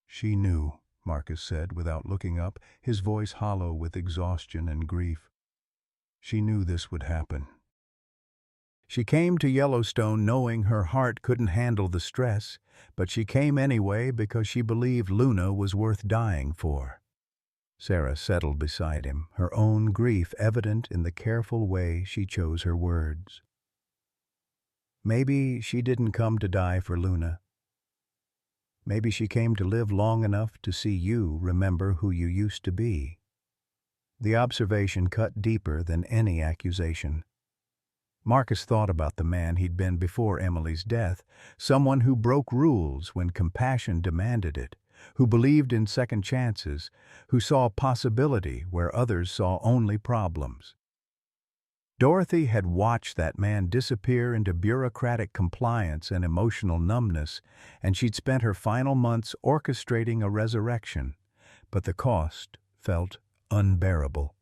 "She knew," Marcus said without looking up, his voice hollow with exhaustion and grief. "She knew this would happen. She came to Yellowstone knowing her heart couldn't handle the stress, but she came anyway because she believed Luna was worth dying for." Sarah settled beside him, her own grief evident in the careful way she chose her words. "Maybe she didn't come to die for Luna. Maybe she came to live long enough to see you remember who you used to be." The observation cut deeper than any accusation. Marcus thought about the man he'd been before Emily's death, someone who broke rules when compassion demanded it, who believed in second chances, who saw possibility where others saw only problems. Dorothy had watched that man disappear into bureaucratic compliance and emotional numbness, and she'd spent her final months orchestrating a resurrection, but the cost felt unbearable.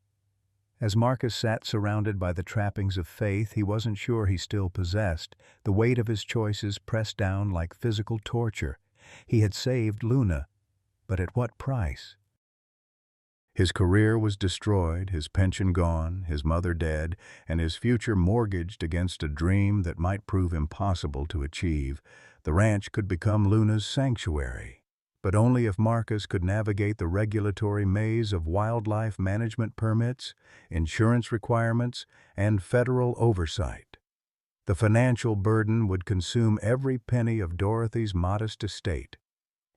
As Marcus sat surrounded by the trappings of faith he wasn't sure he still possessed, the weight of his choices pressed down like physical torture. He had saved Luna, but at what price? His career was destroyed, his pension gone, his mother dead, and his future mortgaged against a dream that might prove impossible to achieve. The ranch could become Luna's sanctuary, but only if Marcus could navigate the regulatory maze of wildlife management permits, insurance requirements, and federal oversight. The financial burden would consume every penny of Dorothy's modest estate,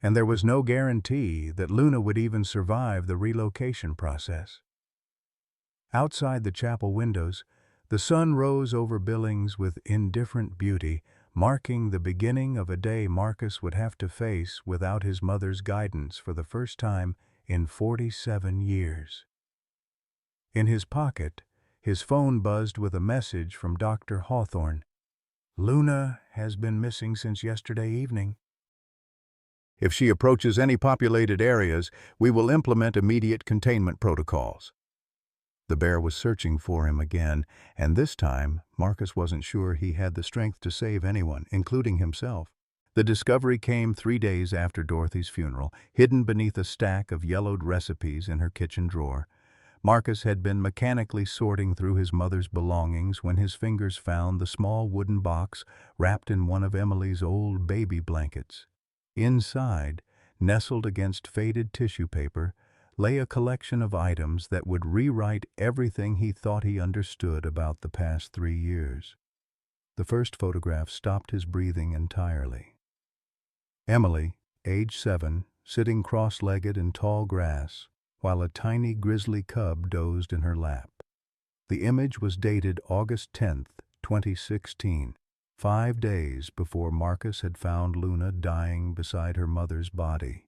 and there was no guarantee that Luna would even survive the relocation process. Outside the chapel windows, the sun rose over Billings with indifferent beauty, marking the beginning of a day Marcus would have to face without his mother's guidance for the first time in 47 years. In his pocket, his phone buzzed with a message from Dr. Hawthorne. "Luna has been missing since yesterday evening. If she approaches any populated areas, we will implement immediate containment protocols." The bear was searching for him again, and this time Marcus wasn't sure he had the strength to save anyone, including himself. The discovery came 3 days after Dorothy's funeral, hidden beneath a stack of yellowed recipes in her kitchen drawer. Marcus had been mechanically sorting through his mother's belongings when his fingers found the small wooden box wrapped in one of Emily's old baby blankets. Inside, nestled against faded tissue paper, lay a collection of items that would rewrite everything he thought he understood about the past 3 years. The first photograph stopped his breathing entirely. Emily, age 7, sitting cross-legged in tall grass, while a tiny grizzly cub dozed in her lap. The image was dated August 10th, 2016. 5 days before Marcus had found Luna dying beside her mother's body.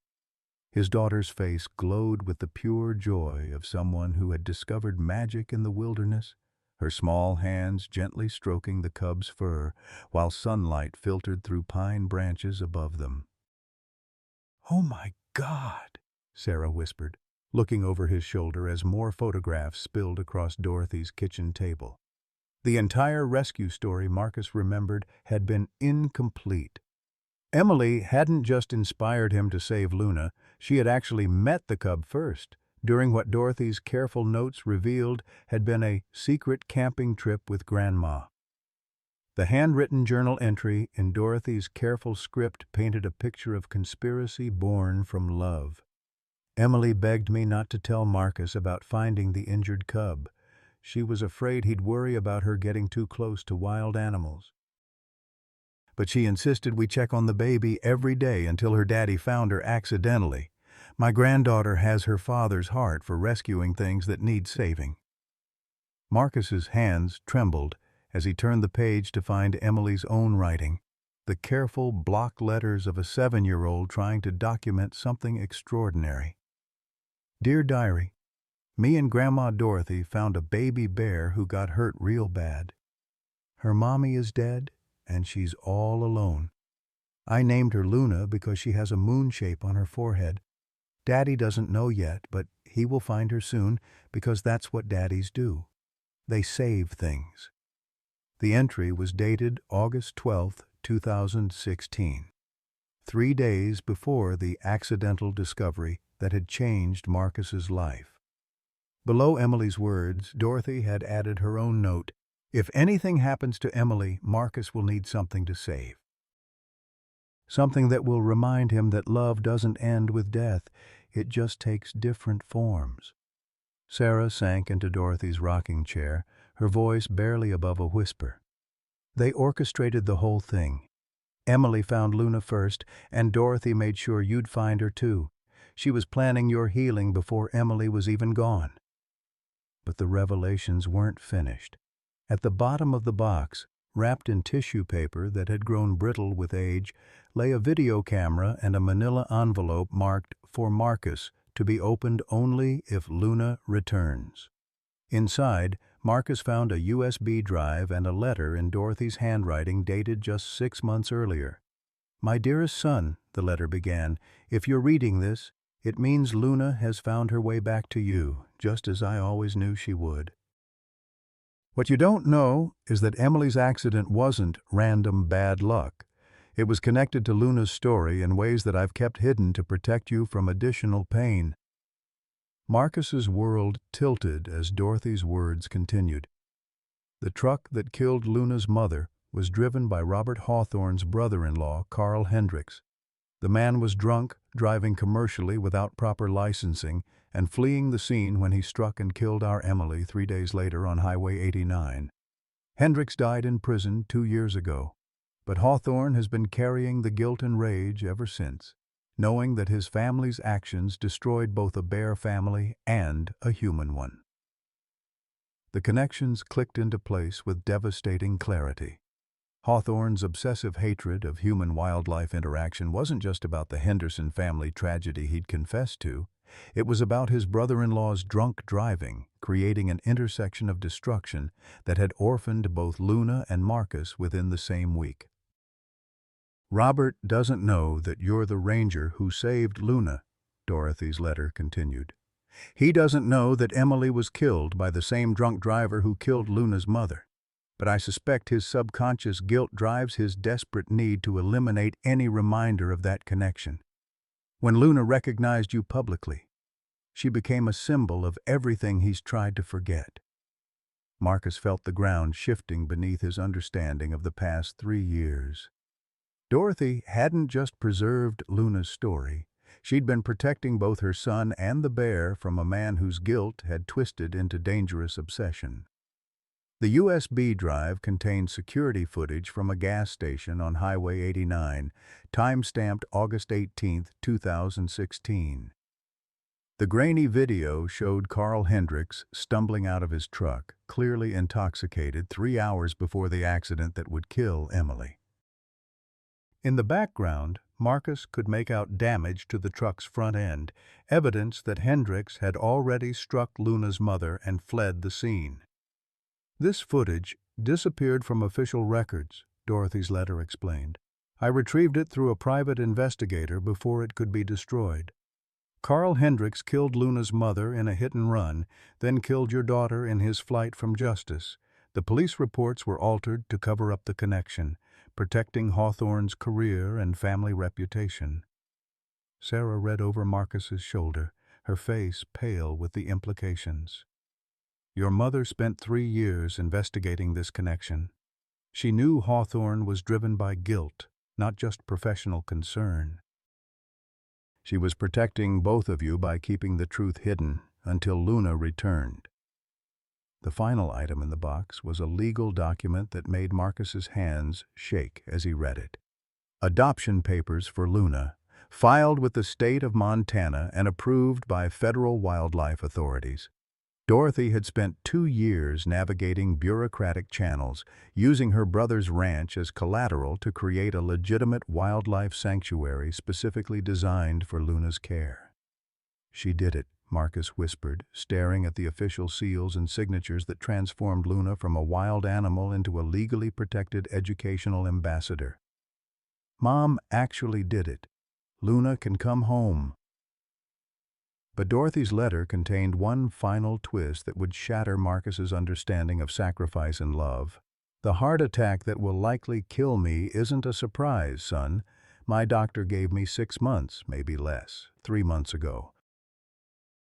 His daughter's face glowed with the pure joy of someone who had discovered magic in the wilderness, her small hands gently stroking the cub's fur, while sunlight filtered through pine branches above them. "Oh my God," Sarah whispered, looking over his shoulder as more photographs spilled across Dorothy's kitchen table. The entire rescue story Marcus remembered had been incomplete. Emily hadn't just inspired him to save Luna, she had actually met the cub first, during what Dorothy's careful notes revealed had been a secret camping trip with Grandma. The handwritten journal entry in Dorothy's careful script painted a picture of conspiracy born from love. "Emily begged me not to tell Marcus about finding the injured cub. She was afraid he'd worry about her getting too close to wild animals. But she insisted we check on the baby every day until her daddy found her accidentally. My granddaughter has her father's heart for rescuing things that need saving." Marcus's hands trembled as he turned the page to find Emily's own writing, the careful block letters of a 7-year-old trying to document something extraordinary. "Dear Diary, me and Grandma Dorothy found a baby bear who got hurt real bad. Her mommy is dead, and she's all alone. I named her Luna because she has a moon shape on her forehead. Daddy doesn't know yet, but he will find her soon because that's what daddies do. They save things." The entry was dated August 12, 2016, 3 days before the accidental discovery that had changed Marcus's life. Below Emily's words, Dorothy had added her own note. "If anything happens to Emily, Marcus will need something to save. Something that will remind him that love doesn't end with death, it just takes different forms." Sarah sank into Dorothy's rocking chair, her voice barely above a whisper. "They orchestrated the whole thing. Emily found Luna first, and Dorothy made sure you'd find her too. She was planning your healing before Emily was even gone." But the revelations weren't finished. At the bottom of the box, wrapped in tissue paper that had grown brittle with age, lay a video camera and a manila envelope marked "For Marcus," to be opened only if Luna returns. Inside, Marcus found a USB drive and a letter in Dorothy's handwriting dated just 6 months earlier. "My dearest son," the letter began, "if you're reading this, it means Luna has found her way back to you, just as I always knew she would. What you don't know is that Emily's accident wasn't random bad luck. It was connected to Luna's story in ways that I've kept hidden to protect you from additional pain." Marcus's world tilted as Dorothy's words continued. The truck that killed Luna's mother was driven by Robert Hawthorne's brother-in-law, Carl Hendricks. The man was drunk, driving commercially without proper licensing, and fleeing the scene when he struck and killed our Emily 3 days later on Highway 89. Hendricks died in prison 2 years ago, but Hawthorne has been carrying the guilt and rage ever since, knowing that his family's actions destroyed both a bear family and a human one. The connections clicked into place with devastating clarity. Hawthorne's obsessive hatred of human-wildlife interaction wasn't just about the Henderson family tragedy he'd confessed to. It was about his brother-in-law's drunk driving, creating an intersection of destruction that had orphaned both Luna and Marcus within the same week. "Robert doesn't know that you're the ranger who saved Luna," Dorothy's letter continued. "He doesn't know that Emily was killed by the same drunk driver who killed Luna's mother. But I suspect his subconscious guilt drives his desperate need to eliminate any reminder of that connection. When Luna recognized you publicly, she became a symbol of everything he's tried to forget." Marcus felt the ground shifting beneath his understanding of the past 3 years. Dorothy hadn't just preserved Luna's story. She'd been protecting both her son and the bear from a man whose guilt had twisted into dangerous obsession. The USB drive contained security footage from a gas station on Highway 89, time-stamped August 18, 2016. The grainy video showed Carl Hendricks stumbling out of his truck, clearly intoxicated 3 hours before the accident that would kill Emily. In the background, Marcus could make out damage to the truck's front end, evidence that Hendricks had already struck Luna's mother and fled the scene. "This footage disappeared from official records," Dorothy's letter explained. "I retrieved it through a private investigator before it could be destroyed. Carl Hendricks killed Luna's mother in a hit-and-run, then killed your daughter in his flight from justice. The police reports were altered to cover up the connection, protecting Hawthorne's career and family reputation." Sarah read over Marcus's shoulder, her face pale with the implications. "Your mother spent 3 years investigating this connection. She knew Hawthorne was driven by guilt, not just professional concern. She was protecting both of you by keeping the truth hidden until Luna returned." The final item in the box was a legal document that made Marcus's hands shake as he read it. Adoption papers for Luna, filed with the state of Montana and approved by federal wildlife authorities. Dorothy had spent 2 years navigating bureaucratic channels, using her brother's ranch as collateral to create a legitimate wildlife sanctuary specifically designed for Luna's care. "She did it," Marcus whispered, staring at the official seals and signatures that transformed Luna from a wild animal into a legally protected educational ambassador. "Mom actually did it. Luna can come home." But Dorothy's letter contained one final twist that would shatter Marcus's understanding of sacrifice and love. "The heart attack that will likely kill me isn't a surprise, son. My doctor gave me 6 months, maybe less, 3 months ago.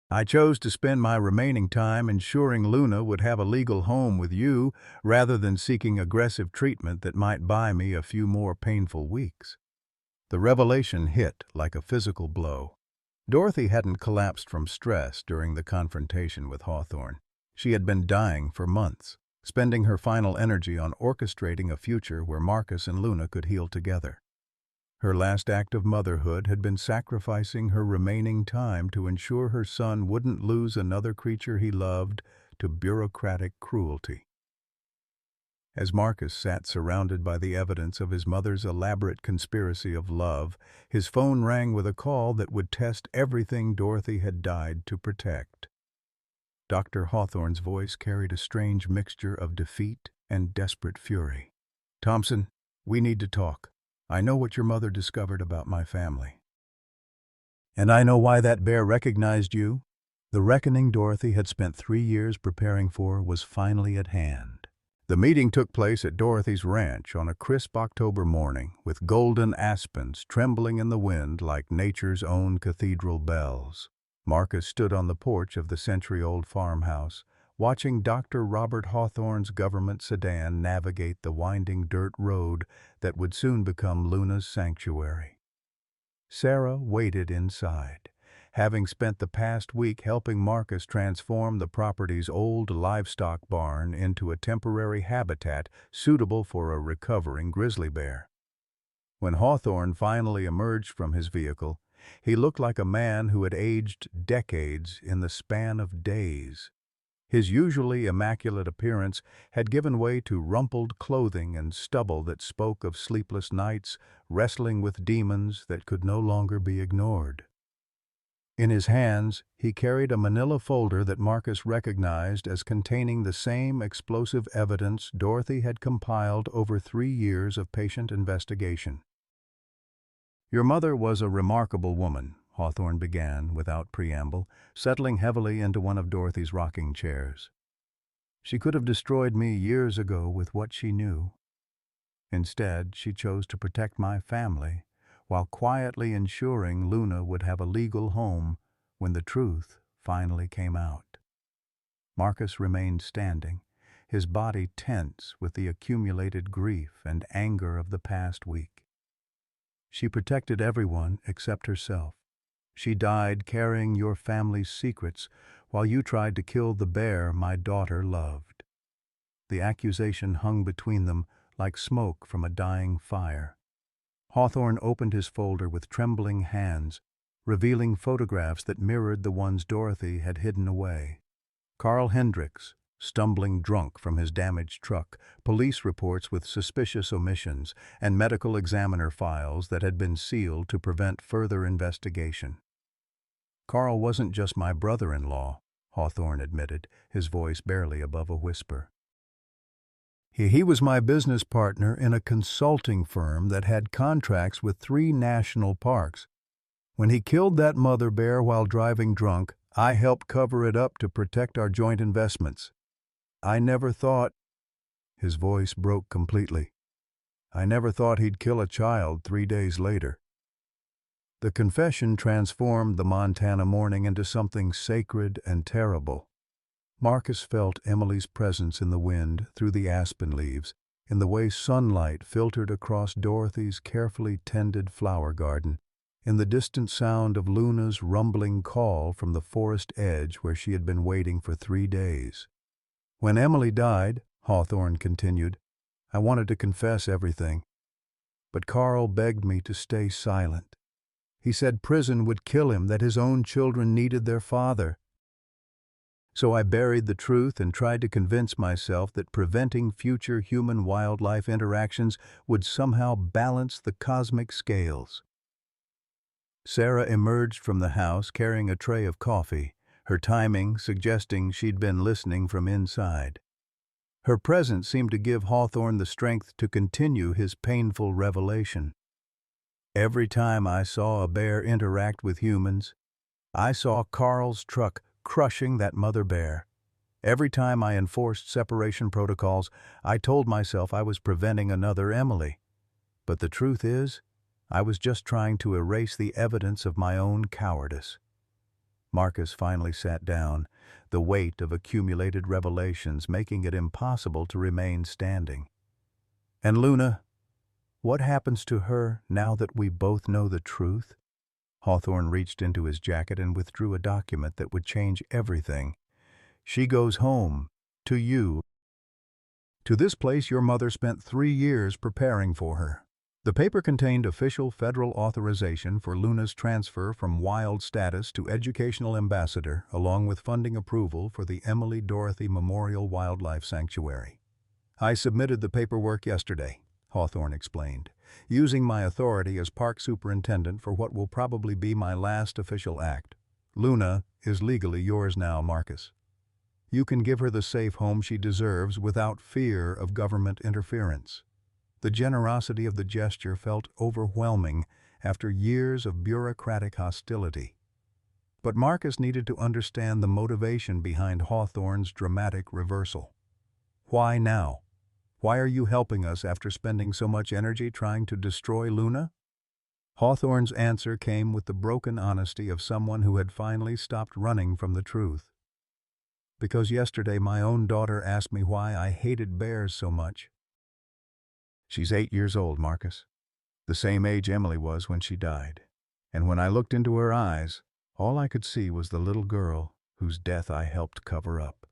I chose to spend my remaining time ensuring Luna would have a legal home with you rather than seeking aggressive treatment that might buy me a few more painful weeks." The revelation hit like a physical blow. Dorothy hadn't collapsed from stress during the confrontation with Hawthorne. She had been dying for months, spending her final energy on orchestrating a future where Marcus and Luna could heal together. Her last act of motherhood had been sacrificing her remaining time to ensure her son wouldn't lose another creature he loved to bureaucratic cruelty. As Marcus sat surrounded by the evidence of his mother's elaborate conspiracy of love, his phone rang with a call that would test everything Dorothy had died to protect. Dr. Hawthorne's voice carried a strange mixture of defeat and desperate fury. "Thompson, we need to talk. I know what your mother discovered about my family. And I know why that bear recognized you." The reckoning Dorothy had spent 3 years preparing for was finally at hand. The meeting took place at Dorothy's ranch on a crisp October morning, with golden aspens trembling in the wind like nature's own cathedral bells. Marcus stood on the porch of the century-old farmhouse, watching Dr. Robert Hawthorne's government sedan navigate the winding dirt road that would soon become Luna's sanctuary. Sarah waited inside, having spent the past week helping Marcus transform the property's old livestock barn into a temporary habitat suitable for a recovering grizzly bear. When Hawthorne finally emerged from his vehicle, he looked like a man who had aged decades in the span of days. His usually immaculate appearance had given way to rumpled clothing and stubble that spoke of sleepless nights, wrestling with demons that could no longer be ignored. In his hands, he carried a manila folder that Marcus recognized as containing the same explosive evidence Dorothy had compiled over 3 years of patient investigation. "Your mother was a remarkable woman," Hawthorne began without preamble, settling heavily into one of Dorothy's rocking chairs. "She could have destroyed me years ago with what she knew. Instead, she chose to protect my family, while quietly ensuring Luna would have a legal home when the truth finally came out." Marcus remained standing, his body tense with the accumulated grief and anger of the past week. "She protected everyone except herself. She died carrying your family's secrets while you tried to kill the bear my daughter loved." The accusation hung between them like smoke from a dying fire. Hawthorne opened his folder with trembling hands, revealing photographs that mirrored the ones Dorothy had hidden away. Carl Hendricks, stumbling drunk from his damaged truck, police reports with suspicious omissions, and medical examiner files that had been sealed to prevent further investigation. "Carl wasn't just my brother-in-law," Hawthorne admitted, his voice barely above a whisper. He was my business partner in a consulting firm that had contracts with 3 national parks. When he killed that mother bear while driving drunk, I helped cover it up to protect our joint investments. I never thought—" His voice broke completely. "I never thought he'd kill a child 3 days later." The confession transformed the Montana morning into something sacred and terrible. Marcus felt Emily's presence in the wind through the aspen leaves, in the way sunlight filtered across Dorothy's carefully tended flower garden, in the distant sound of Luna's rumbling call from the forest edge where she had been waiting for 3 days. "When Emily died," Hawthorne continued, "I wanted to confess everything. But Carl begged me to stay silent. He said prison would kill him, that his own children needed their father. So I buried the truth and tried to convince myself that preventing future human-wildlife interactions would somehow balance the cosmic scales." Sarah emerged from the house carrying a tray of coffee, her timing suggesting she'd been listening from inside. Her presence seemed to give Hawthorne the strength to continue his painful revelation. "Every time I saw a bear interact with humans, I saw Carl's truck crushing that mother bear. Every time I enforced separation protocols, I told myself I was preventing another Emily. But the truth is, I was just trying to erase the evidence of my own cowardice." Marcus finally sat down, the weight of accumulated revelations making it impossible to remain standing. "And Luna, what happens to her now that we both know the truth?" Hawthorne reached into his jacket and withdrew a document that would change everything. "She goes home, to you. To this place your mother spent 3 years preparing for her." The paper contained official federal authorization for Luna's transfer from wild status to educational ambassador, along with funding approval for the Emily Dorothy Memorial Wildlife Sanctuary. "I submitted the paperwork yesterday," Hawthorne explained, "using my authority as park superintendent for what will probably be my last official act. Luna is legally yours now, Marcus. You can give her the safe home she deserves without fear of government interference." The generosity of the gesture felt overwhelming after years of bureaucratic hostility. But Marcus needed to understand the motivation behind Hawthorne's dramatic reversal. Why now? Why are you helping us after spending so much energy trying to destroy Luna? Hawthorne's answer came with the broken honesty of someone who had finally stopped running from the truth. Because yesterday my own daughter asked me why I hated bears so much. She's 8 years old, Marcus. The same age Emily was when she died. And when I looked into her eyes, all I could see was the little girl whose death I helped cover up.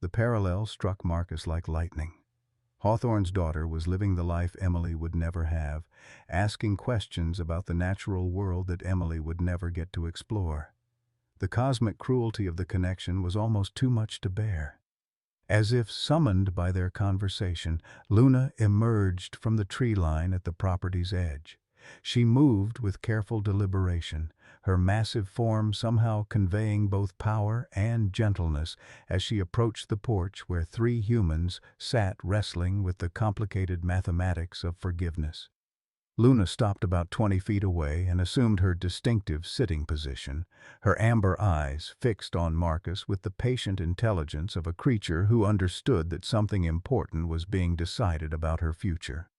The parallel struck Marcus like lightning. Hawthorne's daughter was living the life Emily would never have, asking questions about the natural world that Emily would never get to explore. The cosmic cruelty of the connection was almost too much to bear. As if summoned by their conversation, Luna emerged from the tree line at the property's edge. She moved with careful deliberation, her massive form somehow conveying both power and gentleness as she approached the porch where 3 humans sat wrestling with the complicated mathematics of forgiveness. Luna stopped about 20 feet away and assumed her distinctive sitting position, her amber eyes fixed on Marcus with the patient intelligence of a creature who understood that something important was being decided about her future.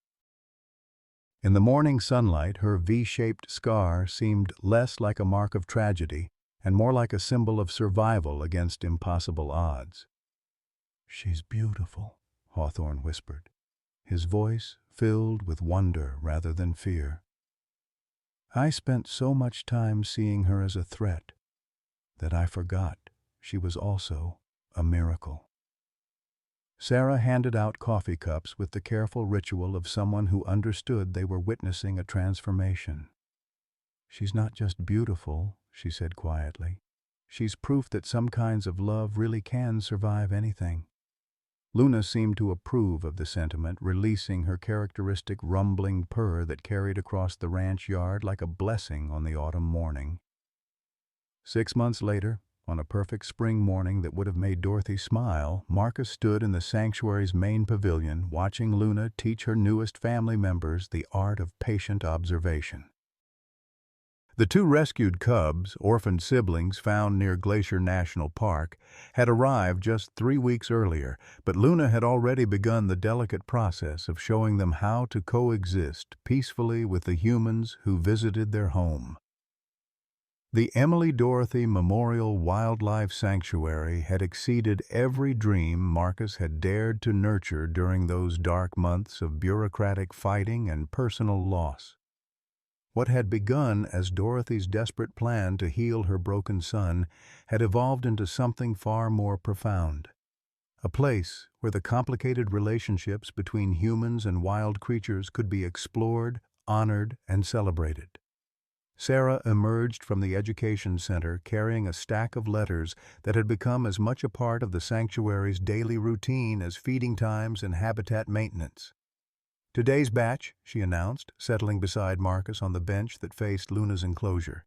In the morning sunlight, her V-shaped scar seemed less like a mark of tragedy and more like a symbol of survival against impossible odds. "She's beautiful," Hawthorne whispered, his voice filled with wonder rather than fear. "I spent so much time seeing her as a threat that I forgot she was also a miracle." Sarah handed out coffee cups with the careful ritual of someone who understood they were witnessing a transformation. "She's not just beautiful," she said quietly. "She's proof that some kinds of love really can survive anything." Luna seemed to approve of the sentiment, releasing her characteristic rumbling purr that carried across the ranch yard like a blessing on the autumn morning. 6 months later, on a perfect spring morning that would have made Dorothy smile, Marcus stood in the sanctuary's main pavilion, watching Luna teach her newest family members the art of patient observation. The 2 rescued cubs, orphaned siblings found near Glacier National Park, had arrived just 3 weeks earlier, but Luna had already begun the delicate process of showing them how to coexist peacefully with the humans who visited their home. The Emily Dorothy Memorial Wildlife Sanctuary had exceeded every dream Marcus had dared to nurture during those dark months of bureaucratic fighting and personal loss. What had begun as Dorothy's desperate plan to heal her broken son had evolved into something far more profound. A place where the complicated relationships between humans and wild creatures could be explored, honored, and celebrated. Sarah emerged from the education center carrying a stack of letters that had become as much a part of the sanctuary's daily routine as feeding times and habitat maintenance. "Today's batch," she announced, settling beside Marcus on the bench that faced Luna's enclosure.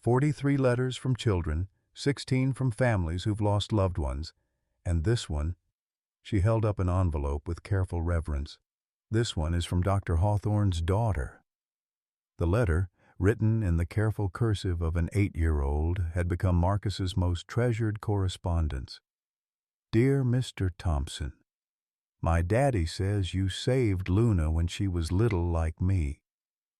43 letters from children, 16 from families who've lost loved ones, and this one, she held up an envelope with careful reverence. This one is from Dr. Hawthorne's daughter. The letter, written in the careful cursive of an 8-year-old, had become Marcus's most treasured correspondence. "Dear Mr. Thompson, my daddy says you saved Luna when she was little like me.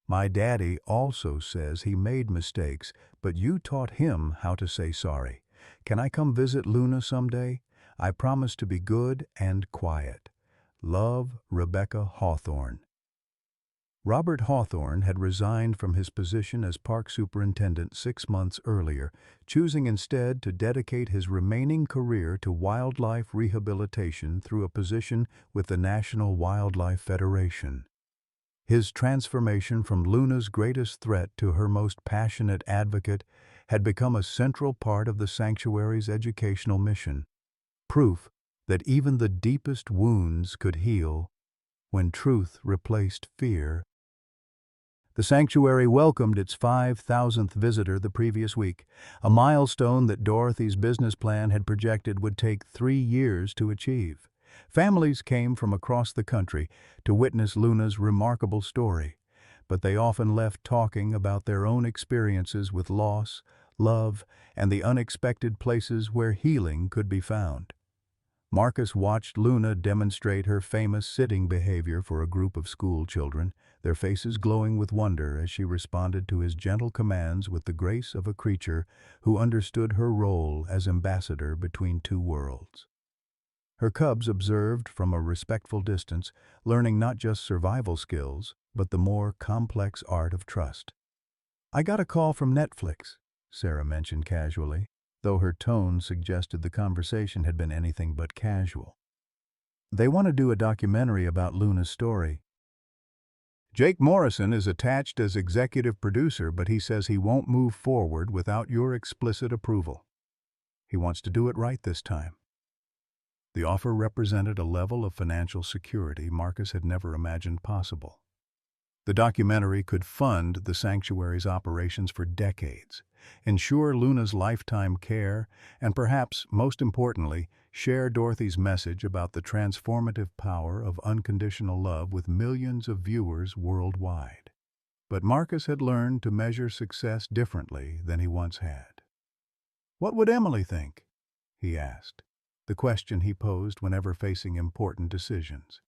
My daddy also says he made mistakes, but you taught him how to say sorry. Can I come visit Luna someday? I promise to be good and quiet. Love, Rebecca Hawthorne." Robert Hawthorne had resigned from his position as park superintendent 6 months earlier, choosing instead to dedicate his remaining career to wildlife rehabilitation through a position with the National Wildlife Federation. His transformation from Luna's greatest threat to her most passionate advocate had become a central part of the sanctuary's educational mission, proof that even the deepest wounds could heal when truth replaced fear. The sanctuary welcomed its 5,000th visitor the previous week, a milestone that Dorothy's business plan had projected would take 3 years to achieve. Families came from across the country to witness Luna's remarkable story, but they often left talking about their own experiences with loss, love, and the unexpected places where healing could be found. Marcus watched Luna demonstrate her famous sitting behavior for a group of school children, their faces glowing with wonder as she responded to his gentle commands with the grace of a creature who understood her role as ambassador between two worlds. Her cubs observed from a respectful distance, learning not just survival skills, but the more complex art of trust. "I got a call from Netflix," Sarah mentioned casually, though her tone suggested the conversation had been anything but casual. "They want to do a documentary about Luna's story. Jake Morrison is attached as executive producer, but he says he won't move forward without your explicit approval. He wants to do it right this time." The offer represented a level of financial security Marcus had never imagined possible. The documentary could fund the sanctuary's operations for decades, ensure Luna's lifetime care, and perhaps, most importantly, share Dorothy's message about the transformative power of unconditional love with millions of viewers worldwide. But Marcus had learned to measure success differently than he once had. "What would Emily think?" he asked, the question he posed whenever facing important decisions.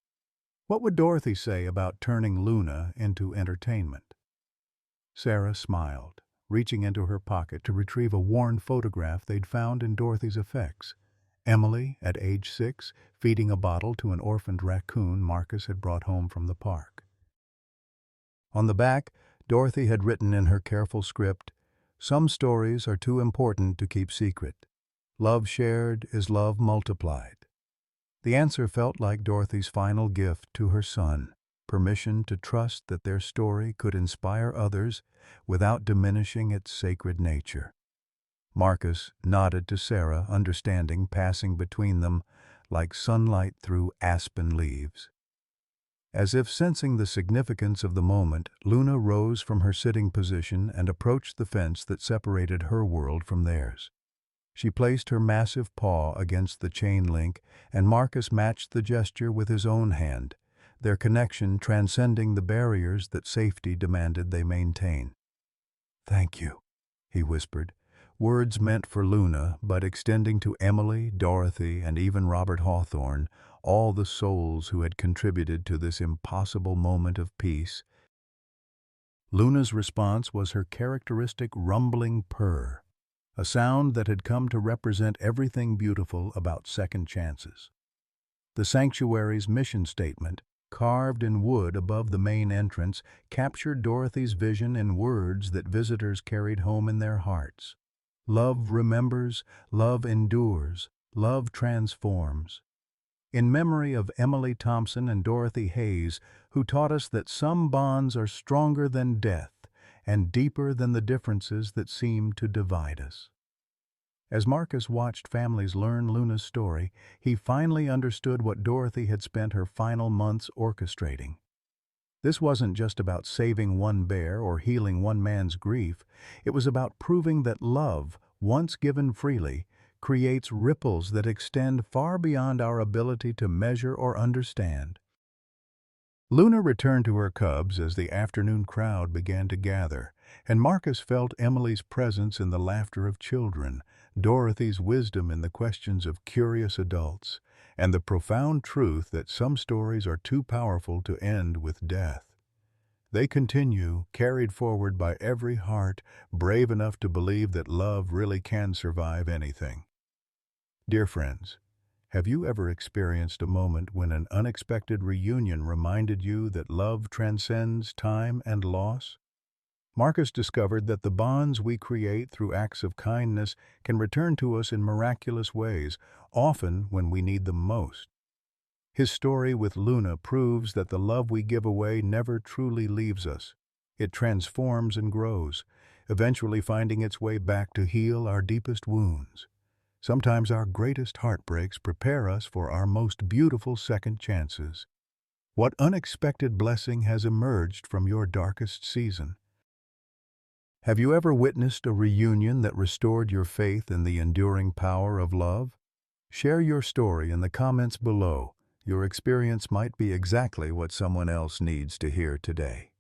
"What would Dorothy say about turning Luna into entertainment?" Sarah smiled, reaching into her pocket to retrieve a worn photograph they'd found in Dorothy's effects. Emily, at age 6, feeding a bottle to an orphaned raccoon Marcus had brought home from the park. On the back, Dorothy had written in her careful script, "Some stories are too important to keep secret. Love shared is love multiplied." The answer felt like Dorothy's final gift to her son, permission to trust that their story could inspire others without diminishing its sacred nature. Marcus nodded to Sarah, understanding passing between them like sunlight through aspen leaves. As if sensing the significance of the moment, Luna rose from her sitting position and approached the fence that separated her world from theirs. She placed her massive paw against the chain link, and Marcus matched the gesture with his own hand, their connection transcending the barriers that safety demanded they maintain. "Thank you," he whispered, words meant for Luna, but extending to Emily, Dorothy, and even Robert Hawthorne, all the souls who had contributed to this impossible moment of peace. Luna's response was her characteristic rumbling purr, a sound that had come to represent everything beautiful about second chances. The sanctuary's mission statement, carved in wood above the main entrance, captured Dorothy's vision in words that visitors carried home in their hearts. Love remembers, love endures, love transforms. In memory of Emily Thompson and Dorothy Hayes, who taught us that some bonds are stronger than death and deeper than the differences that seem to divide us. As Marcus watched families learn Luna's story, he finally understood what Dorothy had spent her final months orchestrating. This wasn't just about saving one bear or healing one man's grief. It was about proving that love, once given freely, creates ripples that extend far beyond our ability to measure or understand. Luna returned to her cubs as the afternoon crowd began to gather, and Marcus felt Emily's presence in the laughter of children, Dorothy's wisdom in the questions of curious adults, and the profound truth that some stories are too powerful to end with death. They continue, carried forward by every heart brave enough to believe that love really can survive anything. Dear friends, have you ever experienced a moment when an unexpected reunion reminded you that love transcends time and loss? Marcus discovered that the bonds we create through acts of kindness can return to us in miraculous ways, often when we need them most. His story with Luna proves that the love we give away never truly leaves us. It transforms and grows, eventually finding its way back to heal our deepest wounds. Sometimes our greatest heartbreaks prepare us for our most beautiful second chances. What unexpected blessing has emerged from your darkest season? Have you ever witnessed a reunion that restored your faith in the enduring power of love? Share your story in the comments below. Your experience might be exactly what someone else needs to hear today.